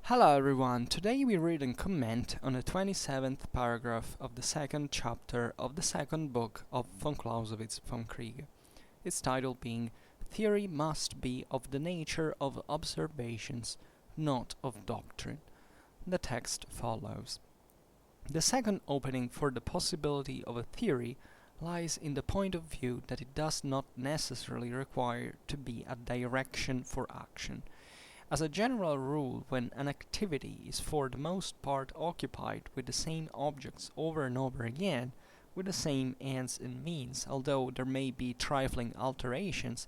Hello everyone, today we read and comment on the 27th paragraph of the second chapter of the second book of von Clausewitz, Vom Kriege. Its title being Theory must be of the nature of observations, not of doctrine. The text follows. The second opening for the possibility of a theory lies in the point of view that it does not necessarily require to be a direction for action. As a general rule, when an activity is for the most part occupied with the same objects over and over again, with the same ends and means, although there may be trifling alterations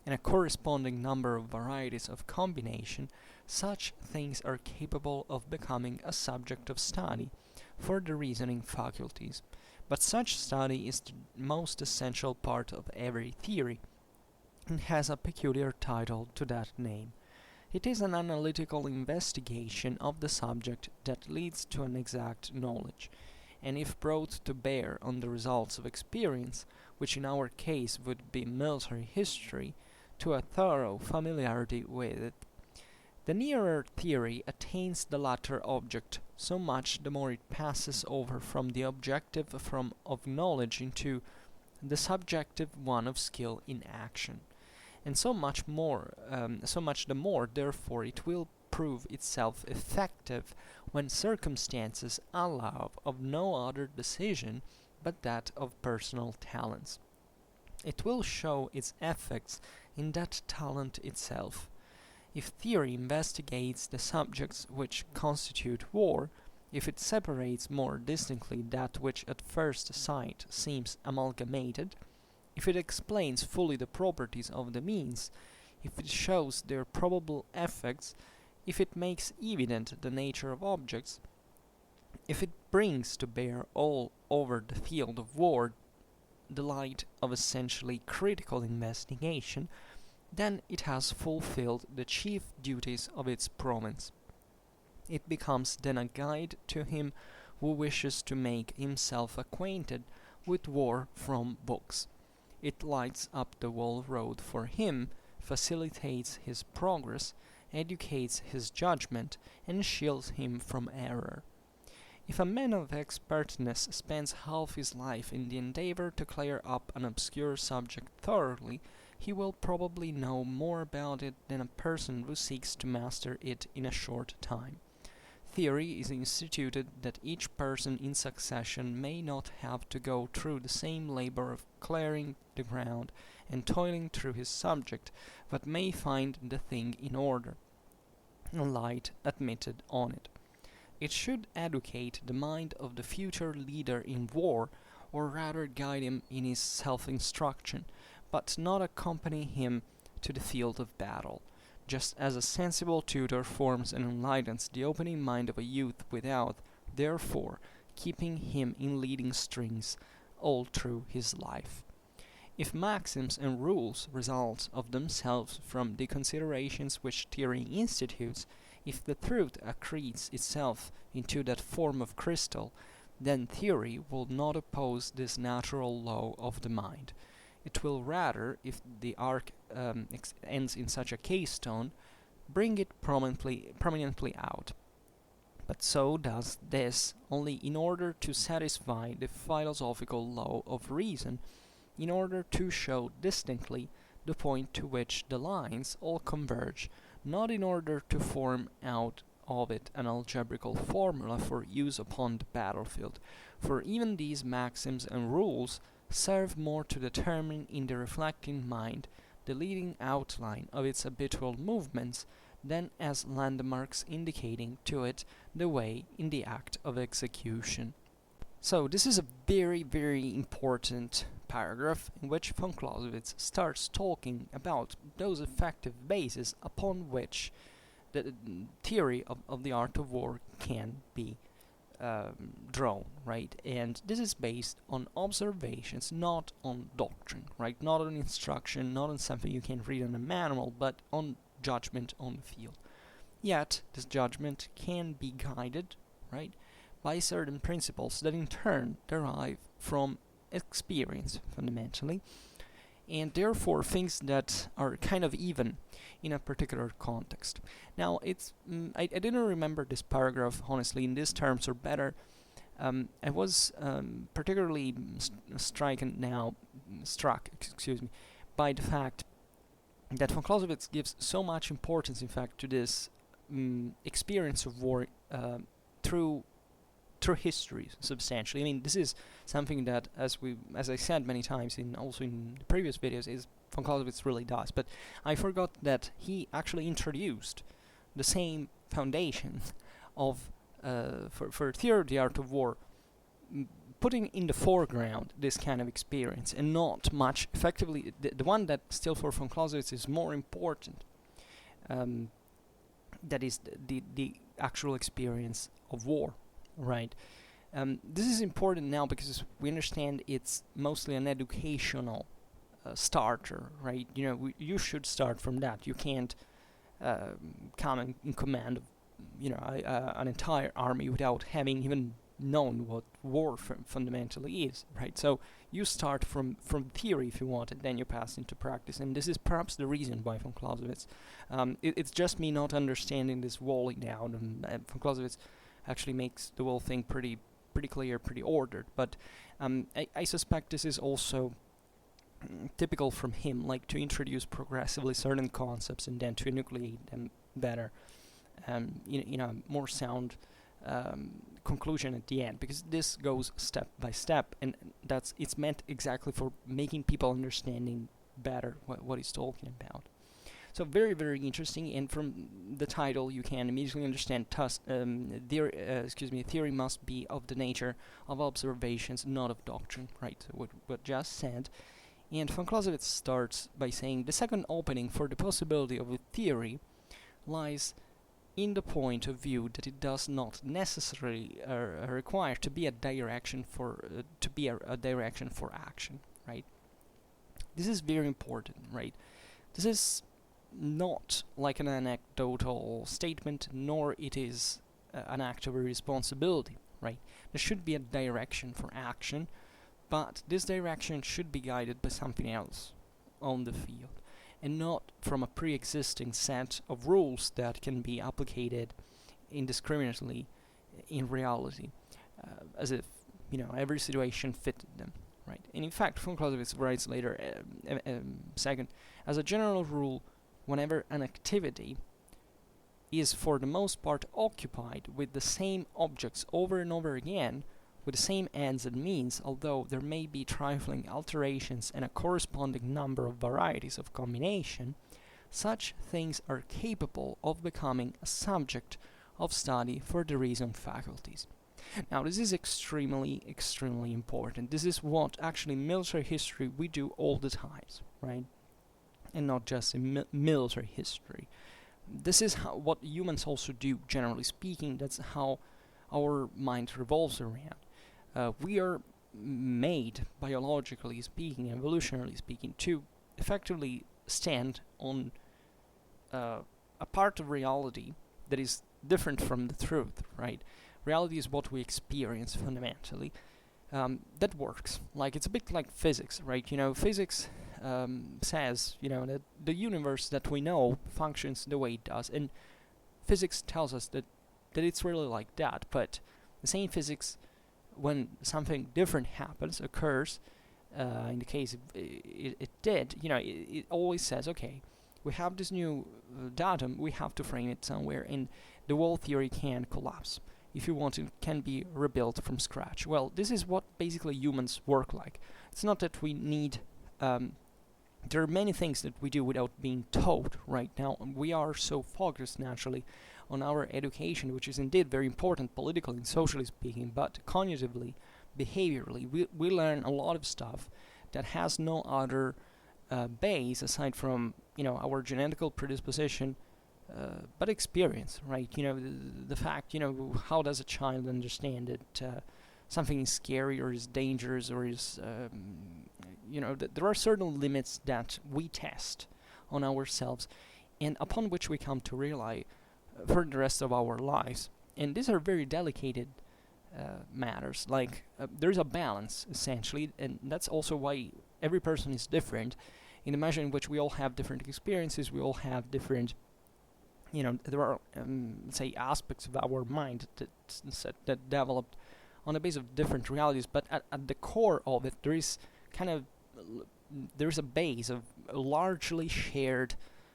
and a corresponding number of varieties of combination, such things are capable of becoming a subject of study for the reasoning faculties. But such study is the most essential part of every theory, and has a peculiar title to that name. It is an analytical investigation of the subject that leads to an exact knowledge, and if brought to bear on the results of experience, which in our case would be military history, to a thorough familiarity with it. The nearer theory attains the latter object, so much the more it passes over from the objective form of knowledge into the subjective one of skill in action. And so much the more, therefore, it will prove itself effective when circumstances allow of no other decision but that of personal talents. It will show its effects in that talent itself. If theory investigates the subjects which constitute war, if it separates more distinctly that which at first sight seems amalgamated, if it explains fully the properties of the means, if it shows their probable effects, if it makes evident the nature of objects, if it brings to bear all over the field of war the light of essentially critical investigation, then it has fulfilled the chief duties of its province. It becomes then a guide to him who wishes to make himself acquainted with war from books. It lights up the whole road for him, facilitates his progress, educates his judgment, and shields him from error. If a man of expertness spends half his life in the endeavor to clear up an obscure subject thoroughly, he will probably know more about it than a person who seeks to master it in a short time. Theory is instituted that each person in succession may not have to go through the same labor of clearing the ground and toiling through his subject, but may find the thing in order, and light admitted on it. It should educate the mind of the future leader in war, or rather guide him in his self-instruction, but not accompany him to the field of battle. Just as a sensible tutor forms and enlightens the opening mind of a youth without, therefore, keeping him in leading strings all through his life. If maxims and rules result of themselves from the considerations which theory institutes, if the truth accretes itself into that form of crystal, then theory will not oppose this natural law of the mind. It will rather, if the arc ends in such a keystone, bring it prominently out. But so does this only in order to satisfy the philosophical law of reason, in order to show distinctly the point to which the lines all converge, not in order to form out of it an algebraical formula for use upon the battlefield, for even these maxims and rules serve more to determine in the reflecting mind the leading outline of its habitual movements than as landmarks indicating to it the way in the act of execution. So this is a very, very important paragraph in which von Clausewitz starts talking about those effective bases upon which the theory of the art of war can be drawn, right? And this is based on observations, not on doctrine, right? Not on instruction, not on something you can read in a manual, but on judgment on the field. Yet, this judgment can be guided, right, by certain principles that in turn derive from experience, fundamentally, and therefore things that are kind of even in a particular context. Now, I didn't remember this paragraph honestly in these terms, or better, I was particularly struck, excuse me, by the fact that von Clausewitz gives so much importance, in fact, to this experience of war through history, substantially. I mean, this is something that, as I said many times, also in the previous videos, is von Clausewitz really does. But I forgot that he actually introduced the same foundation of for theory of the art of war, putting in the foreground this kind of experience, and not much effectively the one that still for von Clausewitz is more important. That is the actual experience of war, right? This is important now because we understand it's mostly an educational starter, right? You know, you should start from that. You can't come in command of, you know, an entire army without having even known what war fundamentally is, right? So you start from theory if you want, and then you pass into practice. And this is perhaps the reason why von Clausewitz, it's just me not understanding this walling down, and von Clausewitz actually makes the whole thing pretty clear, pretty ordered. But I suspect this is also typical from him, like to introduce progressively certain concepts and then to enucleate them better, in a more sound conclusion at the end, because this goes step by step, and it's meant exactly for making people understanding better what he's talking about. So very, very interesting, and from the title you can immediately understand theory must be of the nature of observations, not of doctrine, right? What just said. And von Clausewitz starts by saying the second opening for the possibility of a theory lies in the point of view that it does not necessarily require to be a direction for action, right? This is very important, right? This is not like an anecdotal statement, nor it is an act of responsibility, right? There should be a direction for action, but this direction should be guided by something else on the field, and not from a pre-existing set of rules that can be applicated indiscriminately in reality, as if, you know, every situation fitted them, right? And in fact, von Clausewitz writes later, second, as a general rule, whenever an activity is for the most part occupied with the same objects over and over again, with the same ends and means, although there may be trifling alterations and a corresponding number of varieties of combination, such things are capable of becoming a subject of study for the reason faculties. Now, this is extremely, extremely important. This is what actually in military history we do all the time, right? And not just in military history. This is what humans also do, generally speaking. That's how our mind revolves around. We are made, biologically speaking, evolutionarily speaking, to effectively stand on a part of reality that is different from the truth, right? Reality is what we experience fundamentally. That works. Like, it's a bit like physics, right? You know, physics says, you know, that the universe that we know functions the way it does, and physics tells us that it's really like that. But the same physics, when something different occurs, in the case it did, you know, it always says, okay, we have this new datum, we have to frame it somewhere, and the whole theory can collapse. If you want, it can be rebuilt from scratch. Well, this is what basically humans work like. It's not that we need, there are many things that we do without being taught right now, and we are so focused naturally on our education, which is indeed very important politically and socially speaking, but cognitively, behaviorally, we learn a lot of stuff that has no other base aside from, you know, our genetical predisposition, but experience, right? You know, the fact, you know, how does a child understand that something is scary or is dangerous or is, you know, there are certain limits that we test on ourselves and upon which we come to rely for the rest of our lives. And these are very delicate matters. Like, there's a balance, essentially, and that's also why every person is different in the measure in which we all have different experiences, we all have different, there are, say, aspects of our mind that developed on the basis of different realities, but at the core of it, there is a base of largely shared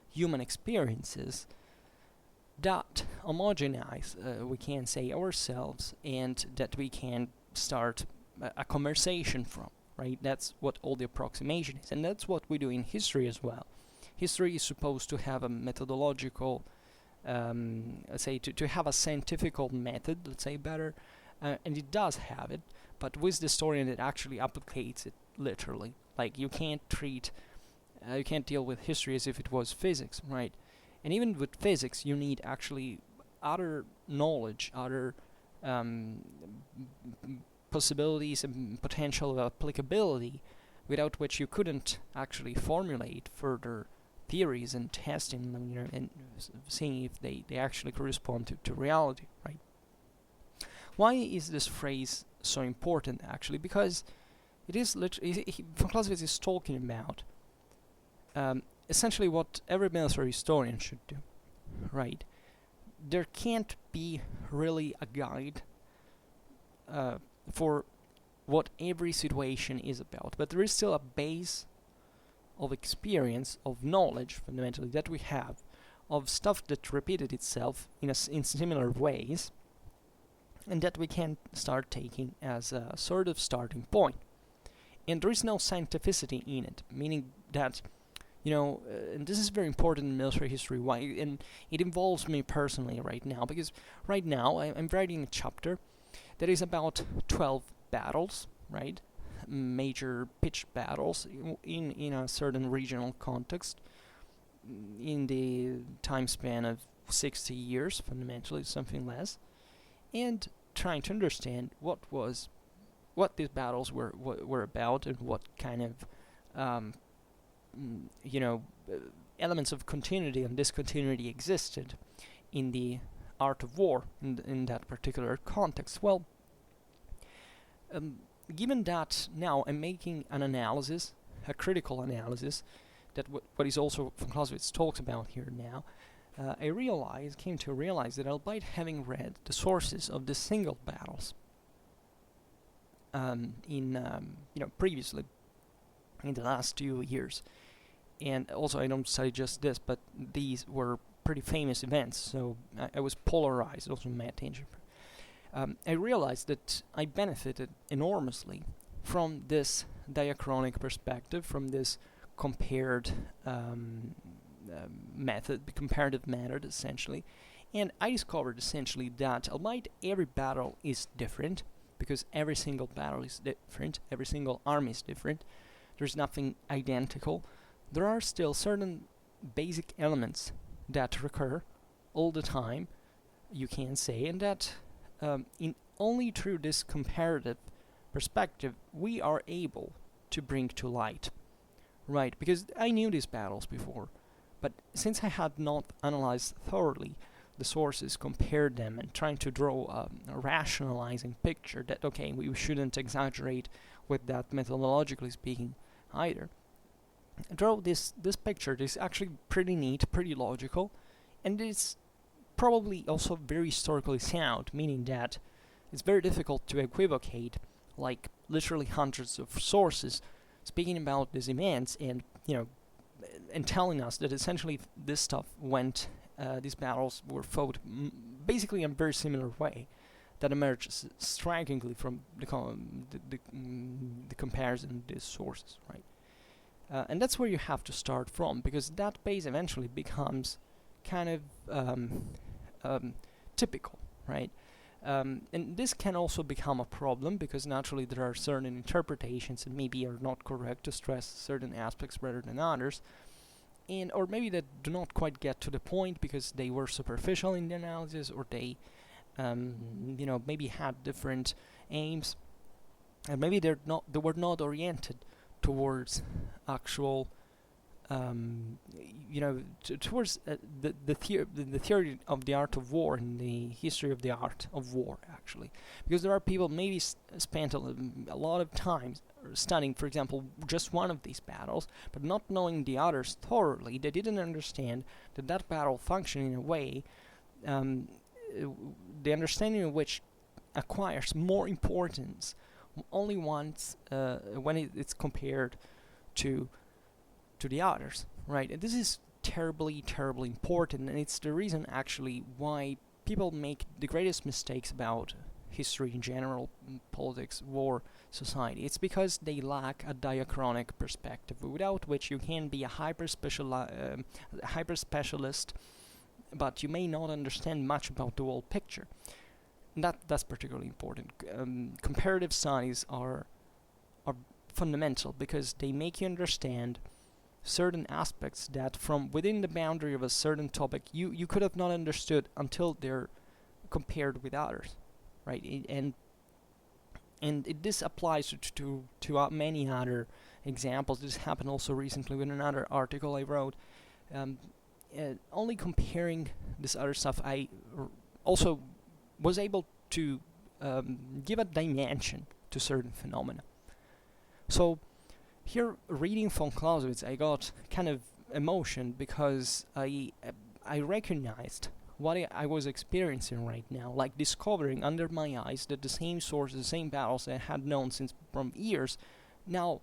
human experiences that homogenize, we can say, ourselves, and that we can start a conversation from, right? That's what all the approximation is, and that's what we do in history as well. History is supposed to have a methodological, let's say, to have a scientifical method, let's say better, and it does have it, but with the historian it actually applicates it literally. Like, you can't deal with history as if it was physics, right? And even with physics, you need actually other knowledge, other possibilities and potential of applicability, without which you couldn't actually formulate further theories and testing them, and seeing if they actually correspond to reality, right? Why is this phrase so important, actually? Because it is literally, Von Clausewitz is talking about essentially what every military historian should do, right? There can't be really a guide for what every situation is about, but there is still a base of experience, of knowledge, fundamentally, that we have, of stuff that repeated itself in similar ways, and that we can start taking as a sort of starting point. And there is no scientificity in it, meaning that, and this is very important in military history. Why? And it involves me personally right now, because right now I'm writing a chapter that is about 12 battles, right? Major pitched battles in a certain regional context, in the time span of 60 years, fundamentally, something less, and trying to understand what these battles were about, and what kind of elements of continuity and discontinuity existed in the art of war in that particular context. Well, given that now I'm making an analysis, a critical analysis, that what is also Von Clausewitz talks about here now, I came to realize that albeit having read the sources of the single battles previously, in the last 2 years, and also I don't study just this, but these were pretty famous events, so I was polarized also in my attention. I realized that I benefited enormously from this diachronic perspective, from this comparative method, essentially. And I discovered essentially that albeit every battle is different, because every single battle is different, every single army is different, there's nothing identical, there are still certain basic elements that recur all the time, you can say, and that only through this comparative perspective we are able to bring to light, right? Because I knew these battles before, but since I had not analyzed thoroughly the sources, compared them, and trying to draw a rationalizing picture that, okay, we shouldn't exaggerate with that methodologically speaking either, draw this picture that is actually pretty neat, pretty logical, and it's probably also very historically sound, meaning that it's very difficult to equivocate, like literally hundreds of sources speaking about these events, and and telling us that essentially this stuff went, these battles were fought basically in a very similar way, that emerges strikingly from the comparison of these sources, right? And that's where you have to start from, because that base eventually becomes kind of typical, right? And this can also become a problem, because naturally there are certain interpretations that maybe are not correct to stress certain aspects rather than others, or maybe that do not quite get to the point because they were superficial in the analysis, or they maybe had different aims, and maybe they were not oriented towards actual towards the theory of the art of war and the history of the art of war, actually, because there are people maybe spent a lot of time studying, for example, just one of these battles, but not knowing the others thoroughly. They didn't understand that battle functioned in a way, the understanding of which acquires more importance only once when it's compared to the others, right? And this is terribly important, and it's the reason actually why people make the greatest mistakes about history in general, politics, war, society. It's because they lack a diachronic perspective, without which you can be a hyper specialist, but you may not understand much about the whole picture. And that's particularly important. Comparative studies are fundamental because they make you understand certain aspects that from within the boundary of a certain topic you could have not understood until they're compared with others, right? This applies to many other examples. This happened also recently with another article I wrote. Only comparing this other stuff, I also was able to give a dimension to certain phenomena. So here, reading von Clausewitz, I got kind of emotion because I recognized what I was experiencing right now, like discovering under my eyes that the same sources, the same battles I had known since from years, now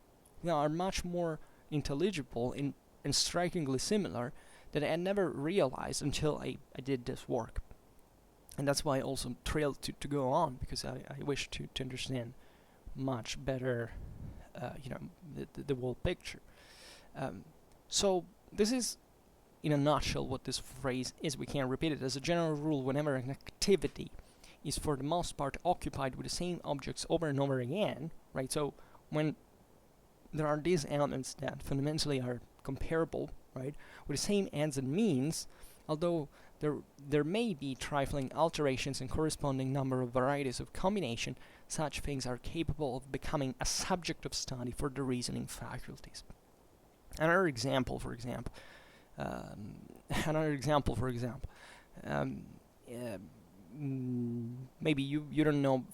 are much more intelligible and strikingly similar that I had never realized until I did this work. And that's why I also thrilled to go on, because I wish to understand much better the whole picture. So this is, in a nutshell, what this phrase is. We can repeat it as a general rule. Whenever an activity is for the most part occupied with the same objects over and over again, right? So when there are these elements that fundamentally are comparable, right, with the same ends and means, although there may be trifling alterations in corresponding number of varieties of combination, such things are capable of becoming a subject of study for the reasoning faculties. Another example, for example, maybe you don't know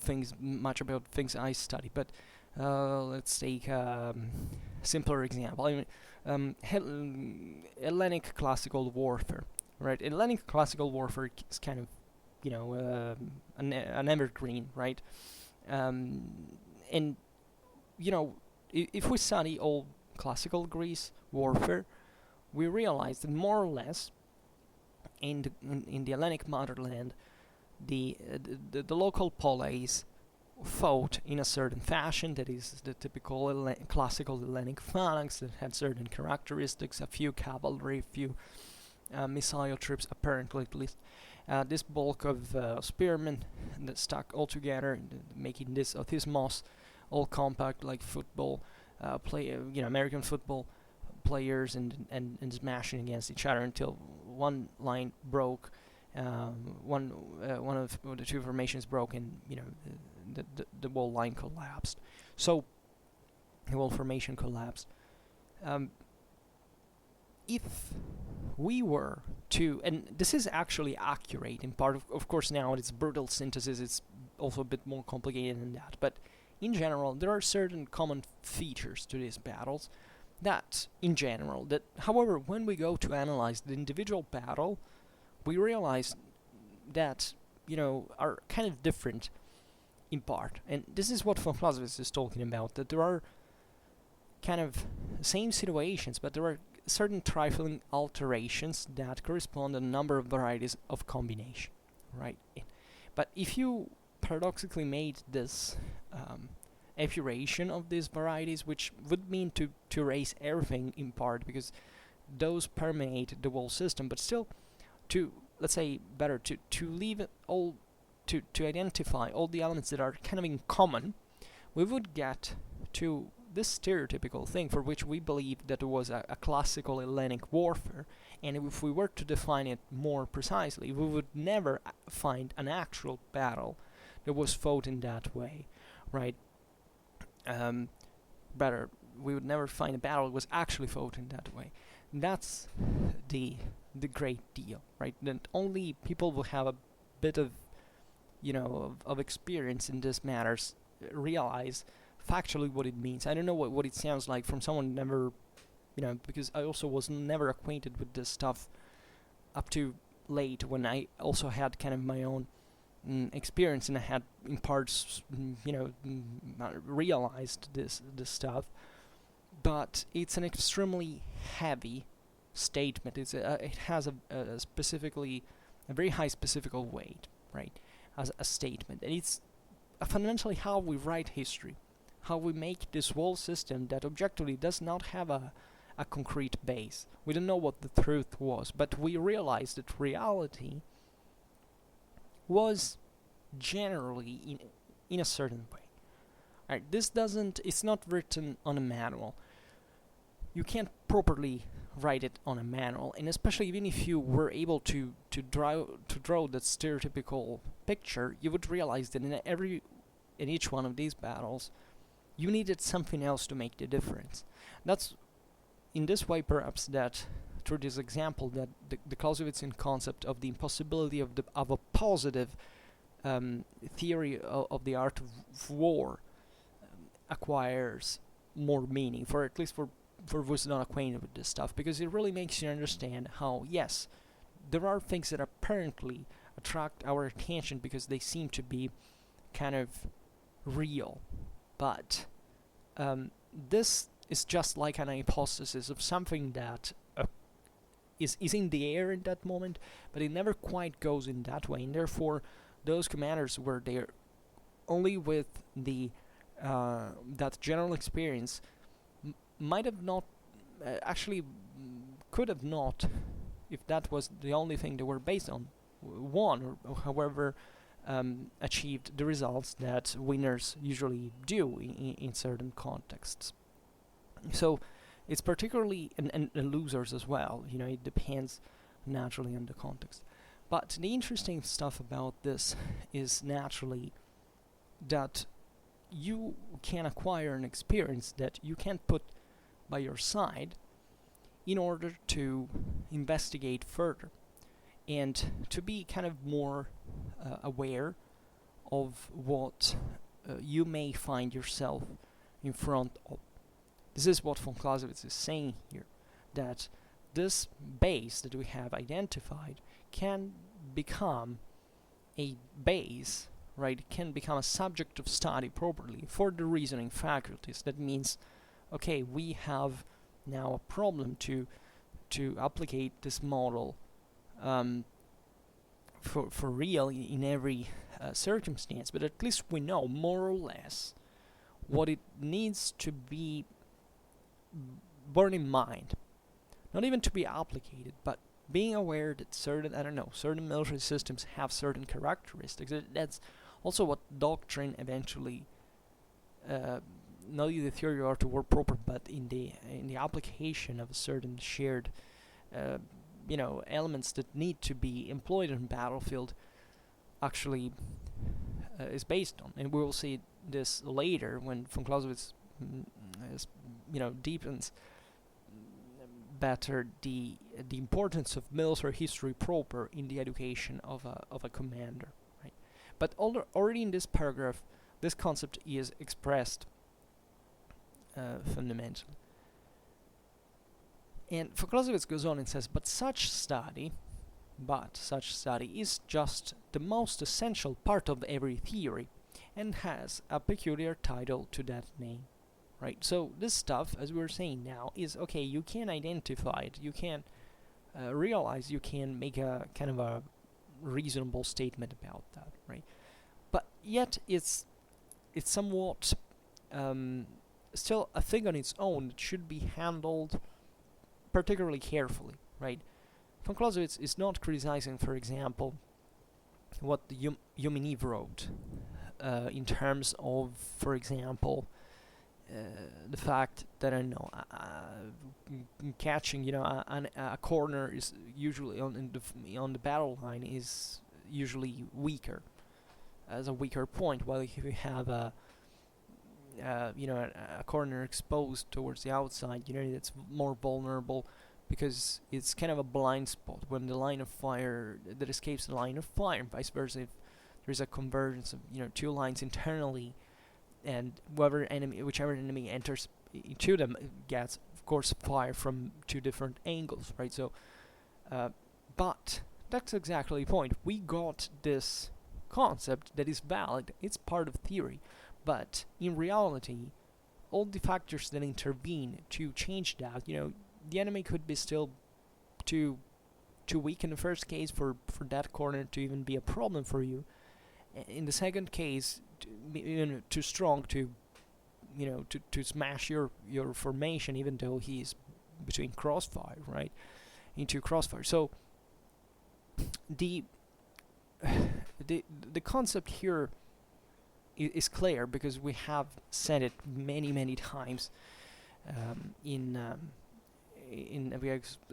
much about things I study, but let's take a simpler example. Hellenic classical warfare, right? Hellenic classical warfare is kind of, an evergreen, right? And if we study all classical Greece warfare, we realize that more or less in the Hellenic motherland, the local poleis fought in a certain fashion. That is the typical classical Hellenic phalanx that had certain characteristics: a few cavalry, a few missile troops, apparently at least. This bulk of spearmen that stuck all together, making this isthmos all compact like football American football players, and smashing against each other until one line broke, one of the two formations broke, and the whole line collapsed. So the whole formation collapsed. If we were to, and this is actually accurate in part, of course now it's brutal synthesis, it's also a bit more complicated than that, but in general there are certain common features to these battles that, however, when we go to analyze the individual battle, we realize that, are kind of different in part. And this is what von Clausewitz is talking about, that there are kind of same situations, but there are certain trifling alterations that correspond to a number of varieties of combination, right? But if you paradoxically made this epuration of these varieties, which would mean to erase everything in part, because those permeate the whole system, but still let's say better to leave it all, to identify all the elements that are kind of in common, we would get to this stereotypical thing for which we believe that it was a classical Hellenic warfare, and if we were to define it more precisely, we would never find an actual battle that was fought in that way, right? Rather, we would never find a battle that was actually fought in that way. That's the great deal, right? That only people who have a bit of of experience in this matters realize factually what it means. I don't know what it sounds like from someone never, because I also was never acquainted with this stuff up to late, when I also had kind of my own experience, and I had in parts, realized this stuff. But it's an extremely heavy statement. It has a specifically a very high specifical weight, right, as a statement, and it's fundamentally how we write history, how we make this whole system that objectively does not have a concrete base. We don't know what the truth was, but we realize that reality was generally in a certain way. Alright, it's not written on a manual. You can't properly write it on a manual, and especially even if you were able to draw that stereotypical picture, you would realize that in each one of these battles, you needed something else to make the difference. That's in this way, perhaps, that through this example, that the Clausewitzian concept of the impossibility of a positive theory of the art of war acquires more meaning, for at least for those not acquainted with this stuff, because it really makes you understand how, yes, there are things that apparently attract our attention because they seem to be kind of real, but this is just like an hypothesis of something that is in the air in that moment, but it never quite goes in that way, and therefore those commanders were there only with the that general experience might have not could have not, if that was the only thing they were based on, won, or however achieved the results that winners usually do in certain contexts. So it's particularly, and losers as well, it depends naturally on the context. But the interesting stuff about this is naturally that you can acquire an experience that you can't put by your side in order to investigate further and to be kind of more aware of what you may find yourself in front of. This is what von Clausewitz is saying here, that this base that we have identified can become a base, right? It can become a subject of study properly for the reasoning faculties. That means, okay, we have now a problem to applicate this model for real in every circumstance, but at least we know more or less what it needs to be borne in mind, not even to be applicated, but being aware that certain military systems have certain characteristics. That's also what doctrine eventually, not in the theory of art to war proper, but in the application of a certain shared, elements that need to be employed on battlefield, actually is based on. And we will see this later when von Clausewitz deepens better the importance of military history proper in the education of a commander, right? But already in this paragraph, this concept is expressed fundamentally. And von Clausewitz goes on and says, but such study is just the most essential part of every theory, and has a peculiar title to that name. Right, so this stuff, as we were saying now, is okay. You can identify it. You can realize. You can make a kind of a reasonable statement about that, right? But yet, it's somewhat still a thing on its own that should be handled particularly carefully, right? Von Clausewitz is not criticizing, for example, what Jomini wrote in terms of, for example, the fact that catching a corner is usually on the battle line is usually weaker, as a weaker point, while if you have a corner exposed towards the outside, that's more vulnerable because it's kind of a blind spot when the line of fire that escapes the line of fire, and vice versa. If there's a convergence of two lines internally, and whichever enemy enters into them gets, of course, fire from two different angles, right? So, but that's exactly the point. We got this concept that is valid. It's part of theory, but in reality, all the factors that intervene to change that, the enemy could be still too weak in the first case for that corner to even be a problem for you. In the second case, too strong to smash your formation, even though he's between crossfire, right? Into crossfire. So the concept here is clear because we have said it many times. We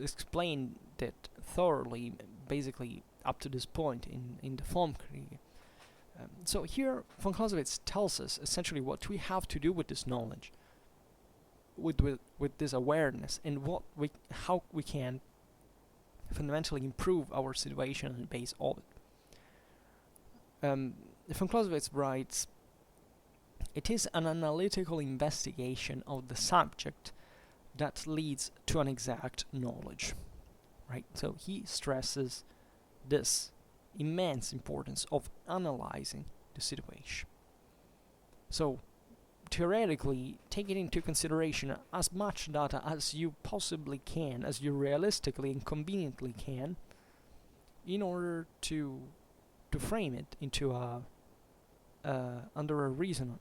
explained it thoroughly, basically up to this point in the Vom Kriege. So here, von Clausewitz tells us essentially what we have to do with this knowledge, with this awareness, and how we can fundamentally improve our situation on the base of it. Von Clausewitz writes, "It is an analytical investigation of the subject that leads to an exact knowledge." Right? So he stresses this immense importance of analyzing the situation. So theoretically, taking into consideration as much data as you possibly can, as you realistically and conveniently can, in order to frame it into under a reason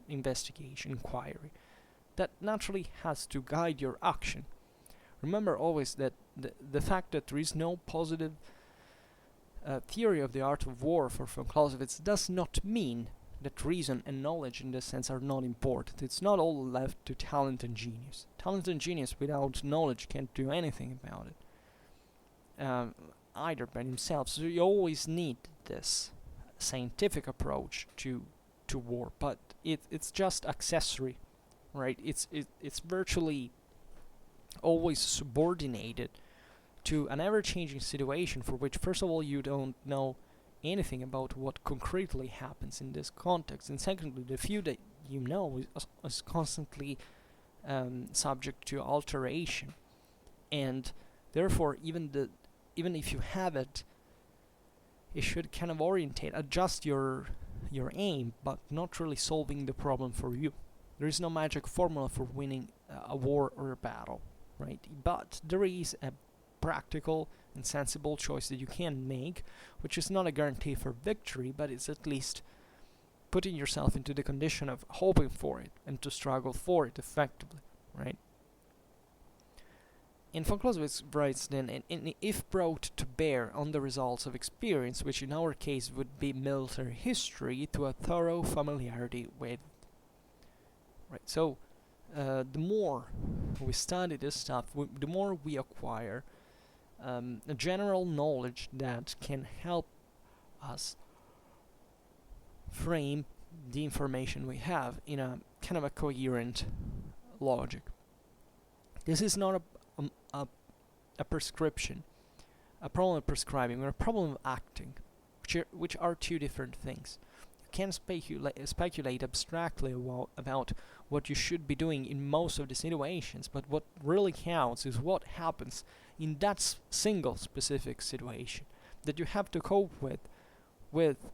investigation, inquiry, that naturally has to guide your action. Remember always that the fact that there is no positive theory of the art of war for von Clausewitz does not mean that reason and knowledge in this sense are not important. It's not all left to talent and genius. Talent and genius without knowledge can't do anything about it, either by themselves. So you always need this scientific approach to war, but it's just accessory, right? It's virtually always subordinated to an ever-changing situation for which, first of all, you don't know anything about what concretely happens in this context, and secondly, the few that you know is constantly subject to alteration, and therefore even if you have it should kind of adjust your aim, but not really solving the problem for you. There is no magic formula for winning a war or a battle, right? But there is a practical and sensible choice that you can make, which is not a guarantee for victory, but it's at least putting yourself into the condition of hoping for it and to struggle for it effectively, right? And von Clausewitz writes then, and if brought to bear on the results of experience, which in our case would be military history, to a thorough familiarity with. Right, so the more we study this stuff, the more we acquire a general knowledge that can help us frame the information we have in a kind of a coherent logic. This is not a prescription, a problem of prescribing, or a problem of acting, which are two different things. You can speculate abstractly about what you should be doing in most of the situations, but what really counts is what happens in that single specific situation that you have to cope with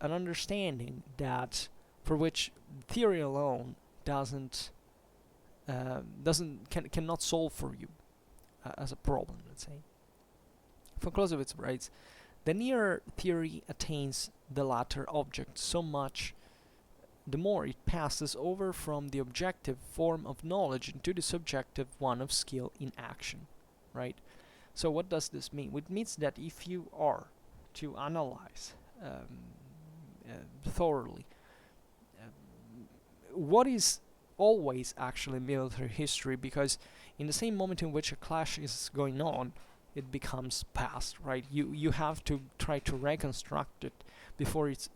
an understanding that for which theory alone cannot solve for you as a problem, let's say. Von Clausewitz writes, "The nearer theory attains the latter object, so much the more it passes over from the objective form of knowledge into the subjective one of skill in action." Right? So what does this mean? It means that if you are to analyze thoroughly what is always actually military history, because in the same moment in which a clash is going on, it becomes past, right? You have to try to reconstruct it before it's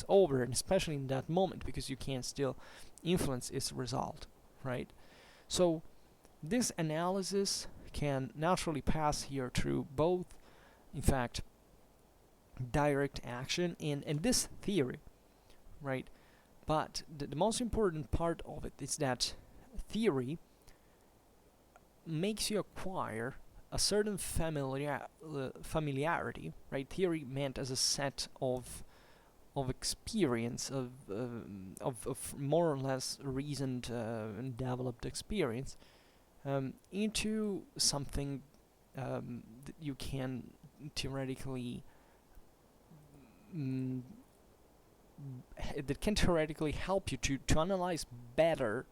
over, and especially in that moment, because you can still influence its result, right? So This analysis can naturally pass here through both, in fact, direct action and this theory, right? But the most important part of it is that theory makes you acquire a certain familiarity, right? Theory meant as a set of experience, of more or less reasoned and developed experience, into something that you can theoretically help you to analyze better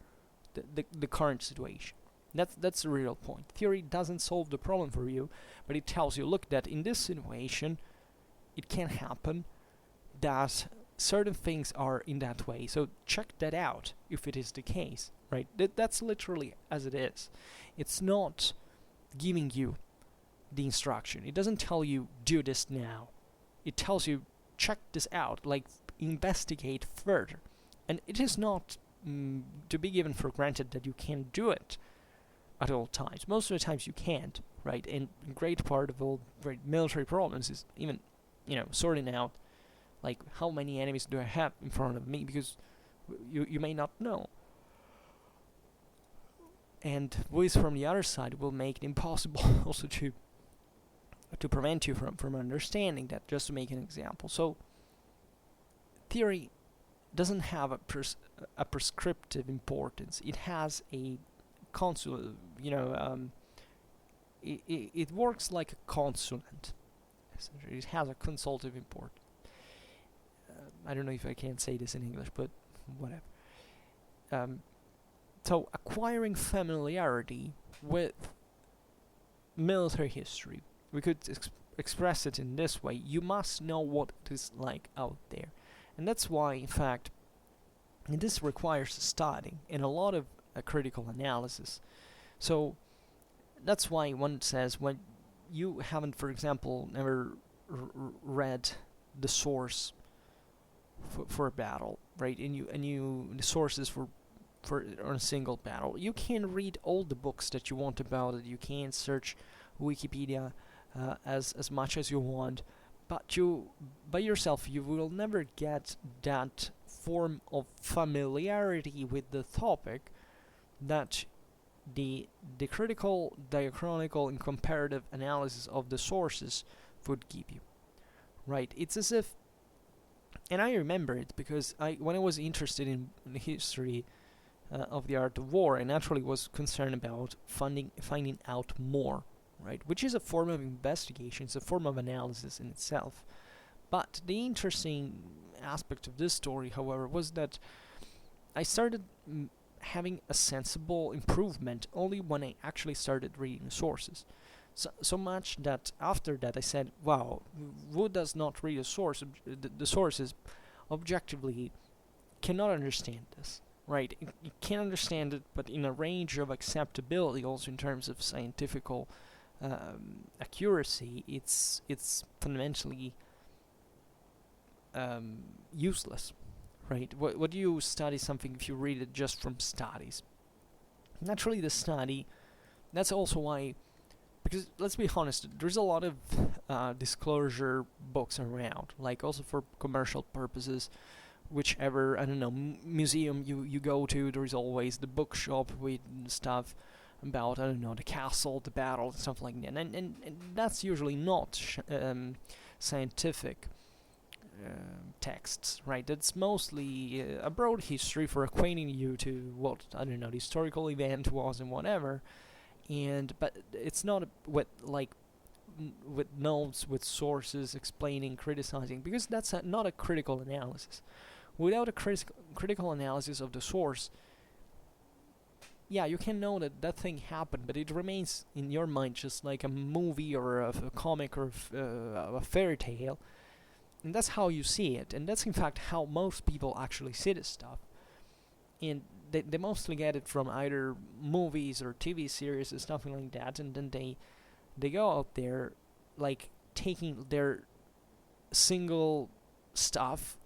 the current situation. That's the real point. Theory doesn't solve the problem for you, but it tells you, look, that in this situation it can happen, that certain things are in that way, so check that out if it is the case, right? That's literally as it is. It's not giving you the instruction. It doesn't tell you, do this now. It tells you, check this out, like, investigate further. And it is not to be given for granted that you can do it at all times. Most of the times you can't, right? And a great part of all great military problems is even, sorting out, like, how many enemies do I have in front of me, because you may not know. And voice from the other side will make it impossible also to prevent you from understanding that, just to make an example. So theory doesn't have a prescriptive importance. It has a it works like a consonant. Essentially, it has a consultative importance. I don't know if I can say this in English, but whatever. So acquiring familiarity with military history, we could express it in this way: you must know what it is like out there, and that's why, in fact, this requires studying and a lot of critical analysis. So that's why one says, when you haven't, for example, never read the source for a battle, right? And the sources for a single battle, you can read all the books that you want about it. You can search Wikipedia as much as you want, but by yourself you will never get that form of familiarity with the topic that the critical, diachronical, and comparative analysis of the sources would give you, right? It's as if, and I remember it because when I was interested in the history of the art of war, I naturally was concerned about finding out more, right? Which is a form of investigation, it's a form of analysis in itself. But the interesting aspect of this story, however, was that I started having a sensible improvement only when I actually started reading sources. So much that after that I said, wow, who does not read the sources objectively cannot understand this, right? You can understand it, but in a range of acceptability, also in terms of scientific accuracy, it's fundamentally useless, right? What do you study something if you read it just from studies? Naturally, the study, that's also why, because let's be honest, there's a lot of disclosure books around, like also for commercial purposes. Whichever, I don't know, museum you go to, there's always the bookshop with stuff about, I don't know, the castle, the battle, and stuff like that. And that's usually not scientific texts, right? That's mostly a broad history for acquainting you to what, I don't know, the historical event was and whatever. But it's not with notes, with sources explaining, criticizing, because that's not a critical analysis. Without a critical analysis of the source, yeah, you can know that thing happened, but it remains in your mind just like a movie or a comic or a fairy tale. And that's how you see it, and that's in fact how most people actually see this stuff. And they mostly get it from either movies or TV series or something like that, and then they go out there, like, taking their single stuff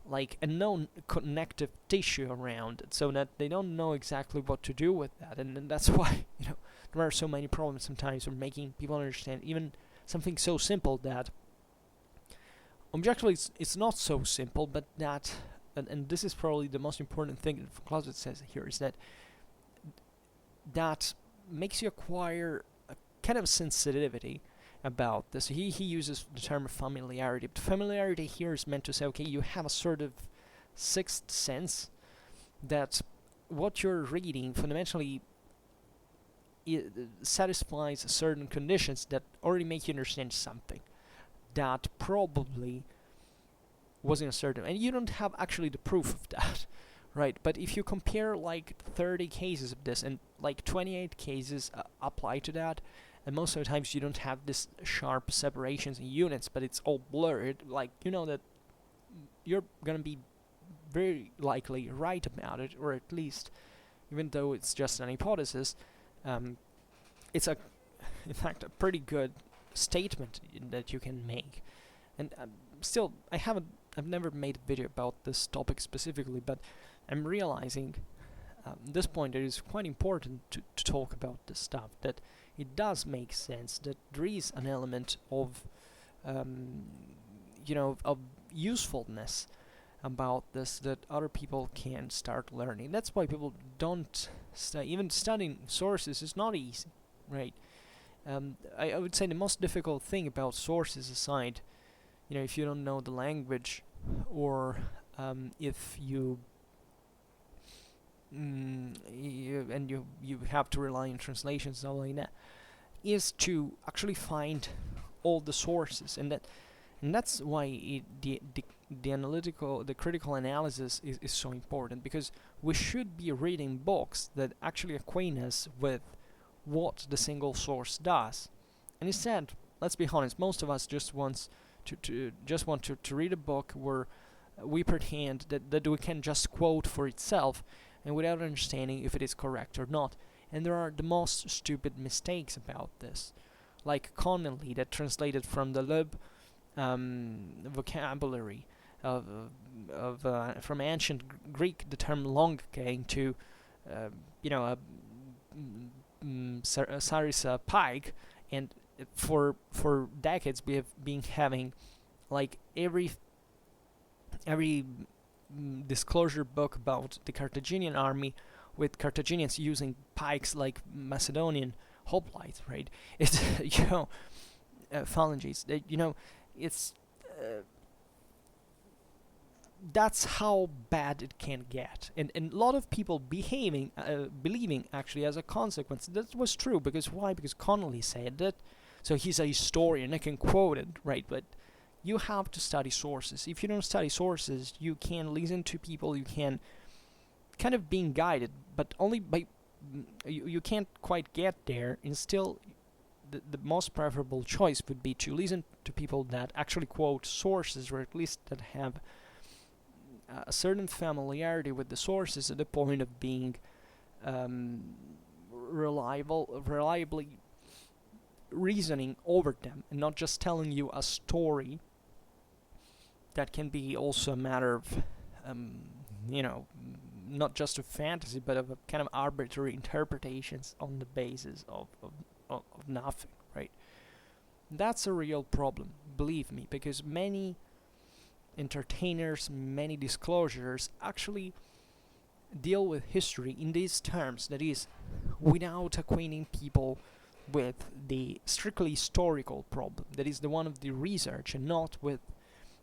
like a known connective tissue around it, so that they don't know exactly what to do with that, and that's why there are so many problems sometimes with making people understand even something so simple that objectively it's not so simple, but that and this is probably the most important thing that Clausewitz says here, is that makes you acquire a kind of sensitivity about this. He uses the term familiarity, but familiarity here is meant to say, okay, you have a sort of sixth sense that what you're reading fundamentally satisfies certain conditions that already make you understand something that probably wasn't certain, and you don't have actually the proof of that, right? But if you compare like 30 cases of this, and like 28 cases apply to that, and most of the times you don't have this sharp separations in units, but it's all blurred, like that you're gonna be very likely right about it, or at least, even though it's just an hypothesis, it's in fact a pretty good statement that you can make. And still, I've never made a video about this topic specifically, but I'm realizing at this point it is quite important to talk about this stuff, that it does make sense, that there is an element of of usefulness about this, that other people can start learning. That's why people don't even studying sources is not easy, right? I would say the most difficult thing about sources aside, if you don't know the language, or if you have to rely on translations and all like that, is to actually find all the sources, and that's why the critical analysis is so important, because we should be reading books that actually acquaint us with what the single source does. And instead, let's be honest, most of us just want to read a book where we pretend that we can just quote for itself, and without understanding if it is correct or not. And there are the most stupid mistakes about this, like Connelly, that translated from the Lub vocabulary from ancient Greek the term longe into Sarissa pike, and for decades we have been having like every disclosure book about the Carthaginian army with Carthaginians using pikes like Macedonian hoplites, right? It's phalanges. It's that's how bad it can get, and a lot of people believing actually as a consequence. That was true, because why? Because Connelly said that, so he's a historian, I can quote it, right? But you have to study sources. If you don't study sources, you can listen to people, you can kind of being guided, but only by you can't quite get there, and still the most preferable choice would be to listen to people that actually quote sources, or at least that have a certain familiarity with the sources, at the point of being reliably reasoning over them, and not just telling you a story that can be also a matter of not just of fantasy, but of a kind of arbitrary interpretations on the basis of nothing, right? That's a real problem, believe me, because many entertainers, many disclosures actually deal with history in these terms, that is, without acquainting people with the strictly historical problem, that is the one of the research, and not with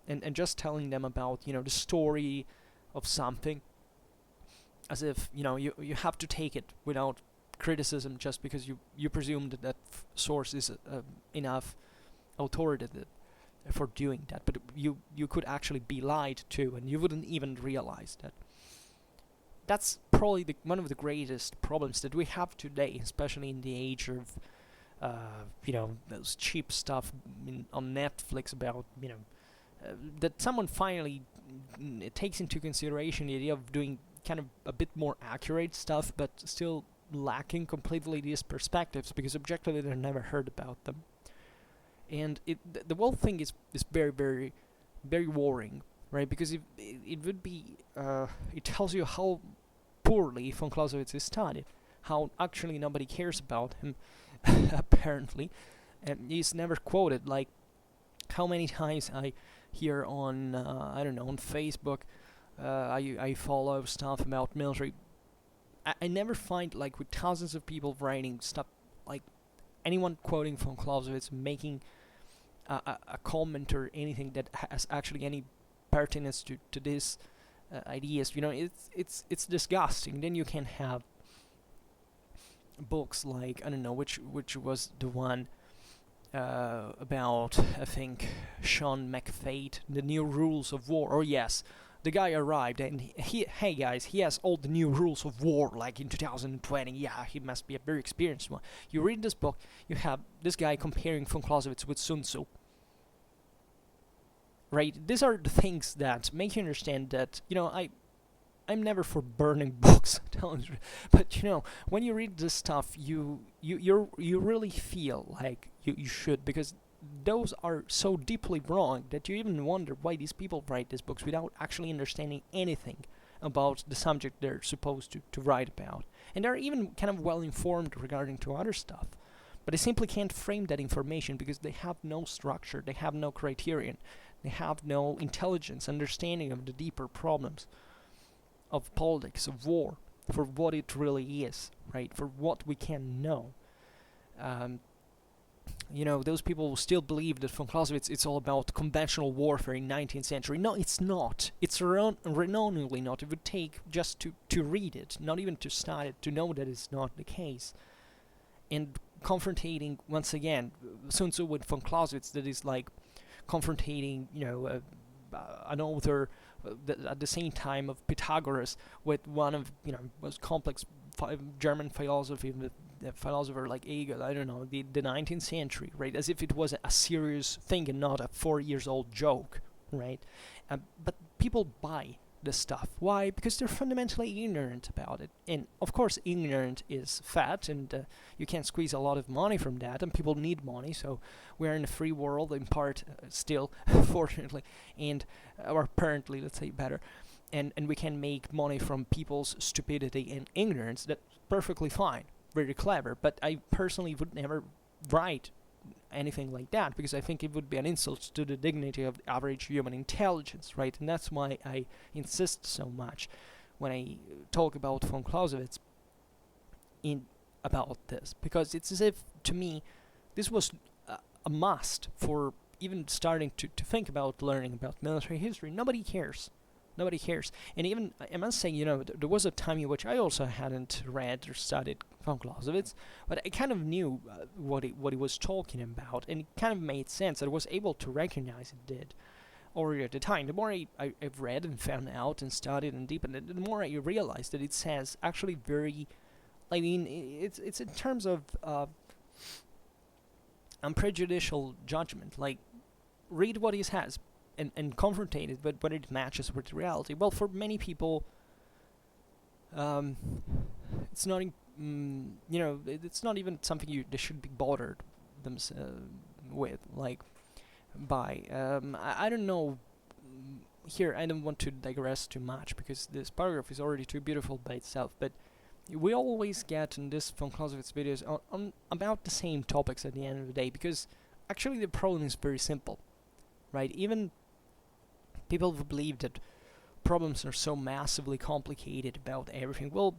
and just telling them about the story of something, as if you have to take it without criticism, just because you presume that source is enough authoritative for doing that, but you could actually be lied to, and you wouldn't even realize that. That's probably one of the greatest problems that we have today, especially in the age of those cheap stuff on Netflix about that someone finally takes into consideration the idea of doing kind of a bit more accurate stuff, but still lacking completely these perspectives, because objectively they're never heard about them. And the whole thing is very, very, very worrying, right? Because it would be, it tells you how poorly von Clausewitz is studied, how actually nobody cares about him, apparently, and he's never quoted. Like, how many times I hear on, I don't know, on Facebook, I follow stuff about military. I never find, like, with thousands of people writing stuff, like, anyone quoting von Clausewitz, making a comment or anything that has actually any pertinence to this ideas. It's disgusting. Then you can have books like, I don't know which was the one about, I think, Sean McFate, the new rules of war. Or yes, the guy arrived and hey guys, he has all the new rules of war, like in 2020. Yeah, he must be a very experienced one. You read this book, you have this guy comparing von Clausewitz with Sun Tzu. Right? These are the things that make you understand that, I'm never for burning books, but when you read this stuff, you really feel like you should, because those are so deeply wrong that you even wonder why these people write these books without actually understanding anything about the subject they're supposed to write about. And they're even kind of well informed regarding to other stuff, but they simply can't frame that information because they have no structure, they have no criterion, they have no intelligence, understanding of the deeper problems of politics, of war, for what it really is, right? For what we can know. Those people will still believe that von Clausewitz, it's all about conventional warfare in 19th century. No, it's not. It's renowningly not. It would take just to read it, not even to study it, to know that it's not the case. And confrontating, once again, Sun Tzu with von Clausewitz, that is like confrontating, an author at the same time of Pythagoras with one of most complex German philosophy, the philosopher like Hegel, I don't know, the 19th century, right? As if it was a serious thing and not a 4 years old joke, right? But people buy this stuff. Why? Because they're fundamentally ignorant about it. And of course, ignorant is fat, and you can't squeeze a lot of money from that, and people need money, so we're in a free world, in part, still, fortunately, and, or apparently, let's say better, and we can make money from people's stupidity and ignorance. That's perfectly fine, very clever, but I personally would never write anything like that, because I think it would be an insult to the dignity of the average human intelligence, right? And that's why I insist so much when I talk about von Clausewitz about this, because it's as if, to me, this was a must for even starting to think about learning about military history. Nobody cares. Nobody cares. And even, I must say, there was a time in which I also hadn't read or studied von Clausewitz, but I kind of knew what he was talking about, and it kind of made sense. I was able to recognize it did already at the time. The more I've read and found out and studied and deepened it, the more I realized that it says actually very, I mean, it's in terms of unprejudicial judgment. Like, read what he has and confrontate it, but whether it matches with reality. Well, for many people, it's not, it's not even something they should be bothered with, like, by. I don't know. Here, I don't want to digress too much because this paragraph is already too beautiful by itself. But we always get in this von Clausewitz videos on about the same topics at the end of the day, because actually the problem is very simple, right? Even people who believe that problems are so massively complicated about everything, well,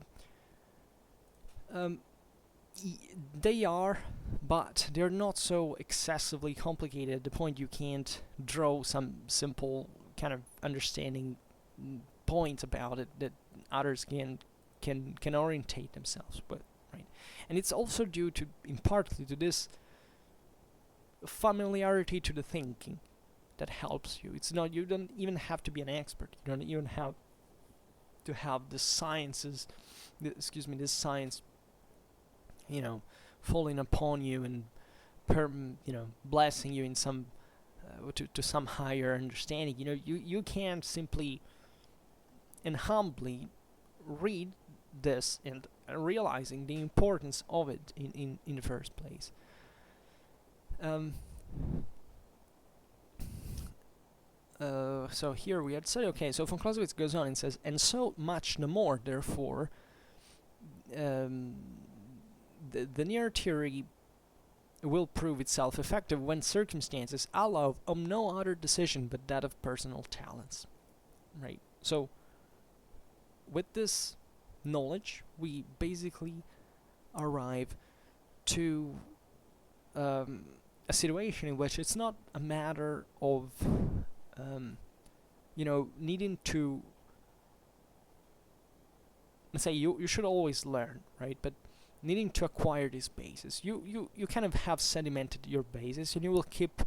they are, but they're not so excessively complicated at the point you can't draw some simple kind of understanding points about it that others can orientate themselves with, right? And it's also due to, in partly, to this familiarity to the thinking that helps you. It's not, you don't even have to be an expert. You don't even have to have the sciences, this science, falling upon you and blessing you in some to some higher understanding. You can simply and humbly read this and realizing the importance of it in the first place. so here we had said, okay, so von Clausewitz goes on and says, and so much the more, therefore, the near theory will prove itself effective when circumstances allow of no other decision but that of personal talents, right? So, with this knowledge, we basically arrive to a situation in which it's not a matter of needing to, let's say, you should always learn, right? But needing to acquire this basis, you kind of have sedimented your basis, and you will keep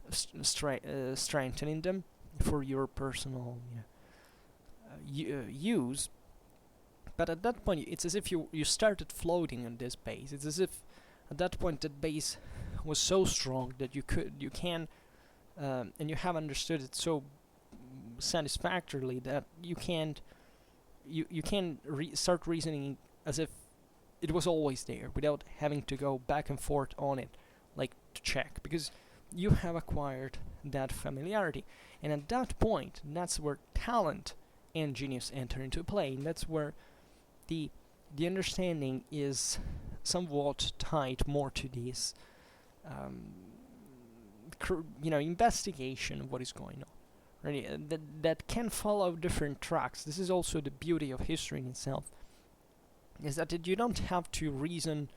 strengthening them for your personal use. But at that point, it's as if you started floating on this base. It's as if at that point that base was so strong that you can and you have understood it so satisfactorily that you can start reasoning as if it was always there without having to go back and forth on it, like to check, because you have acquired that familiarity. And at that point, that's where talent and genius enter into play, and that's where the understanding is somewhat tied more to this investigation of what is going on, right? That can follow different tracks. This is also the beauty of history in itself, is that you don't have to reason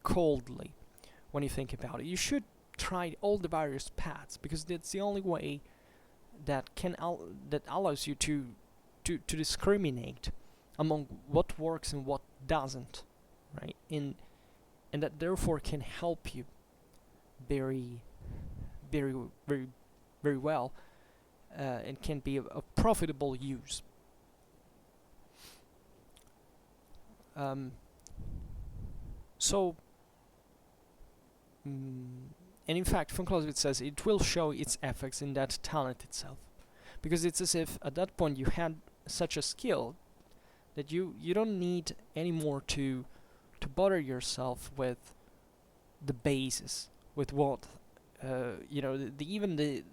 coldly when you think about it. You should try all the various paths, because that's the only way that that allows you to discriminate among what works and what doesn't, right? And that therefore can help you very, very, very, very well, and can be of profitable use. And in fact, von Clausewitz says it will show its effects in that talent itself, because it's as if at that point you had such a skill that you don't need anymore to bother yourself with the basis, with what even the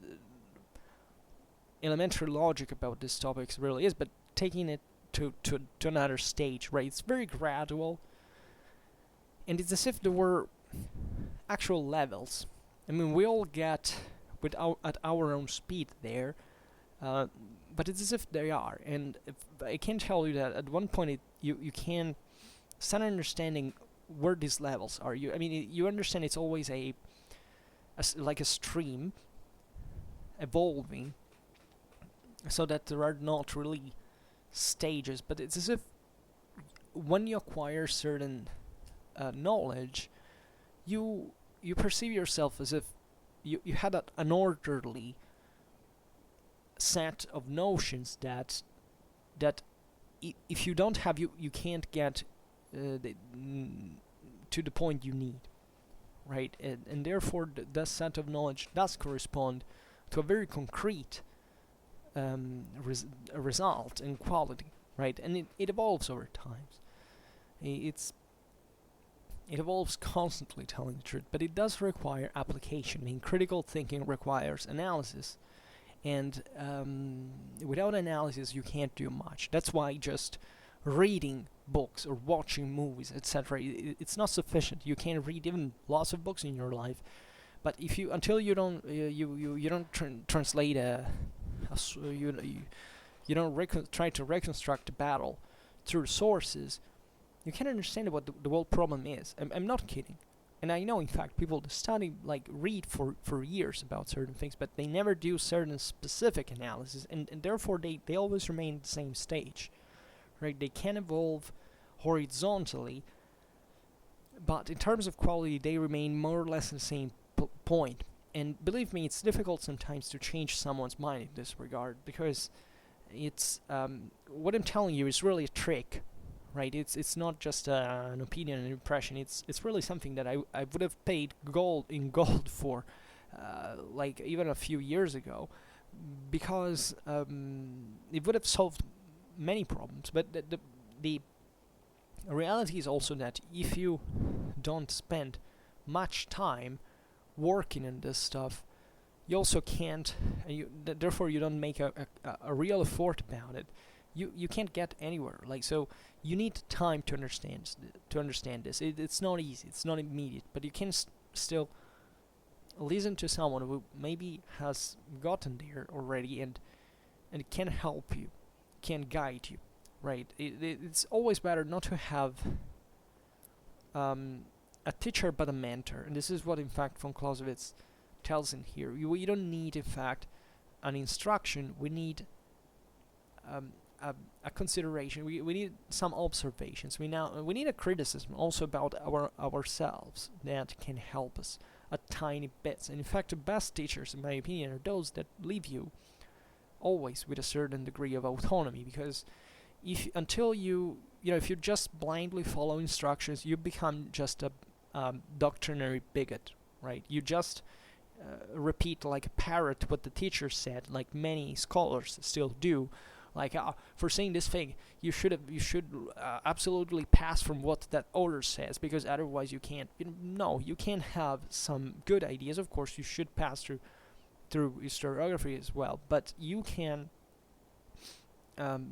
elementary logic about this topic really is, but taking it to another stage, right? It's very gradual, and it's as if there were actual levels. I mean, we all get at our own speed there, but it's as if they are. And I can tell you that at one point you can start understanding where these levels are. You understand it's always like a stream evolving, so that there are not really stages, but it's as if when you acquire certain knowledge, you perceive yourself as if you had an orderly set of notions that if you don't have, you can't get to the point you need, right? And therefore that set of knowledge does correspond to a very concrete result and quality, right? And it evolves over time. It evolves constantly, telling the truth, but it does require application. I mean, critical thinking requires analysis, and without analysis you can't do much. That's why just reading books or watching movies, etc., it's not sufficient. You can read even lots of books in your life, but if you until you don't you don't translate you don't try to reconstruct the battle through sources, you can't understand what the whole problem is. I'm not kidding. And I know, in fact, people study, read for years about certain things, but they never do certain specific analysis, and therefore they always remain at the same stage, right? They can evolve horizontally, but in terms of quality, they remain more or less at the same point. And believe me, it's difficult sometimes to change someone's mind in this regard, because it's what I'm telling you is really a trick, right? It's not just an opinion and impression. It's really something that I would have paid gold for, even a few years ago, because it would have solved many problems. But the reality is also that if you don't spend much time working on this stuff, you also can't, therefore you don't make a real effort about it. You can't get anywhere. Like, so you need time to understand this. It's not easy. It's not immediate, but you can still listen to someone who maybe has gotten there already, and can help you, can guide you, right? It's always better not to have a teacher but a mentor, and this is what in fact von Clausewitz tells in here. We don't need in fact an instruction. We need a consideration. We need some observations. We need a criticism also about ourselves that can help us a tiny bit. And in fact, the best teachers, in my opinion, are those that leave you always with a certain degree of autonomy, because until you just blindly follow instructions, you become just a doctrinary bigot, right? You just repeat like a parrot what the teacher said, like many scholars still do. Like, for saying this thing, you should absolutely pass from what that author says, because otherwise you can't. No, you can have some good ideas. Of course, you should pass through historiography as well, but you can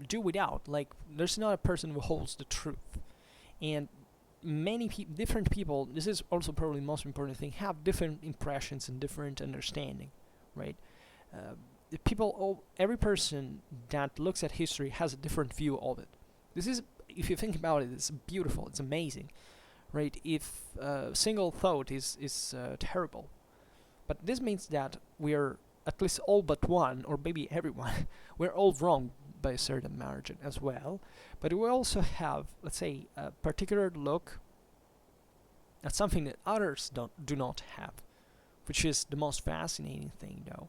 do without. Like, there's not a person who holds the truth, and many different people. This is also probably the most important thing. Have different impressions and different understanding, right? Every person that looks at history has a different view of it. This is, if you think about it, it's beautiful, it's amazing, right? If single thought is terrible, but this means that we're at least all but one, or maybe everyone, we're all wrong by a certain margin as well. But we also have, let's say, a particular look at something that others do not have, which is the most fascinating thing, though.